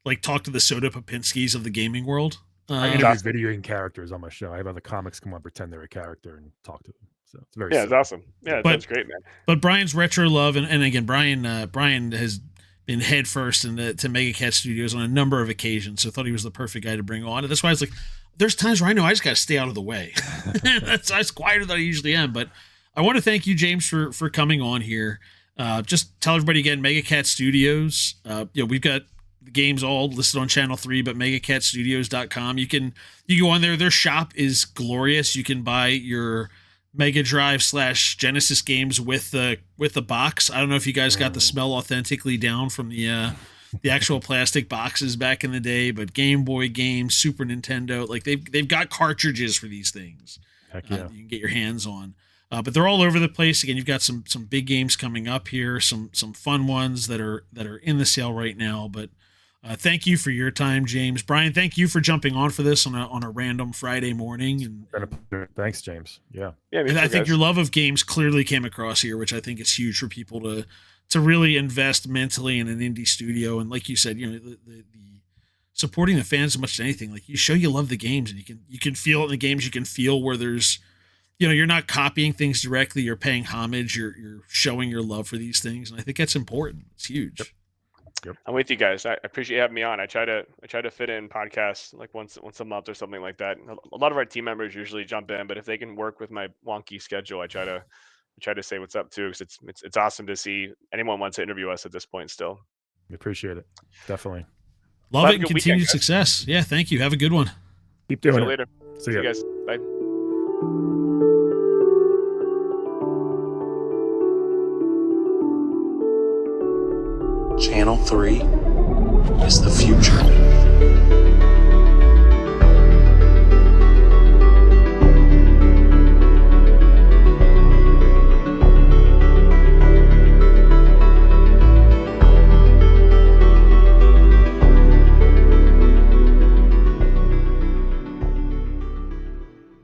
like talk to the Soda Popinskis of the gaming world.
I interview video game characters on my show. I have other comics come on, pretend they're a character, and talk to them. So it's very
it's awesome. Yeah, that's great, man.
But Brian's retro love, and again, Brian has been head first to Mega Cat Studios on a number of occasions, so I thought he was the perfect guy to bring on. And that's why I was like, there's times where I know I just got to stay out of the way. That's quieter than I usually am. But I want to thank you, James, for coming on here. Just tell everybody again, Mega Cat Studios. We've got the games all listed on Channel 3, but megacatstudios.com. You go on there. Their shop is glorious. You can buy your Mega Drive / Genesis games with the box. I don't know if you guys got the smell authentically down from the actual plastic boxes back in the day, but Game Boy games, Super Nintendo, like they've got cartridges for these things.
Heck yeah.
You can get your hands on. But they're all over the place. Again, you've got some big games coming up here, some fun ones that are in the sale right now. But thank you for your time, James. Brian, thank you for jumping on for this on a random Friday morning. And
thanks, James. Yeah.
And I think your love of games clearly came across here, which I think is huge for people to really invest mentally in an indie studio. And like you said, the supporting the fans as much as anything, like you show you love the games, and you can feel it in the games. You can feel where there's, you're not copying things directly. You're paying homage. You're showing your love for these things. And I think that's important. It's huge.
I'm with you guys. I appreciate you having me on. I try to fit in podcasts like once a month or something like that. A lot of our team members usually jump in, but if they can work with my wonky schedule, I try to say what's up too, because it's awesome to see anyone wants to interview us at this point still.
We appreciate it. Definitely.
Love
Have
it
a
and
good weekend,
continued
guys.
success. Yeah, thank you. Have a good one.
Keep
See
doing
you
it.
later.
See
See
ya.
you guys. Bye.
Channel 3 is the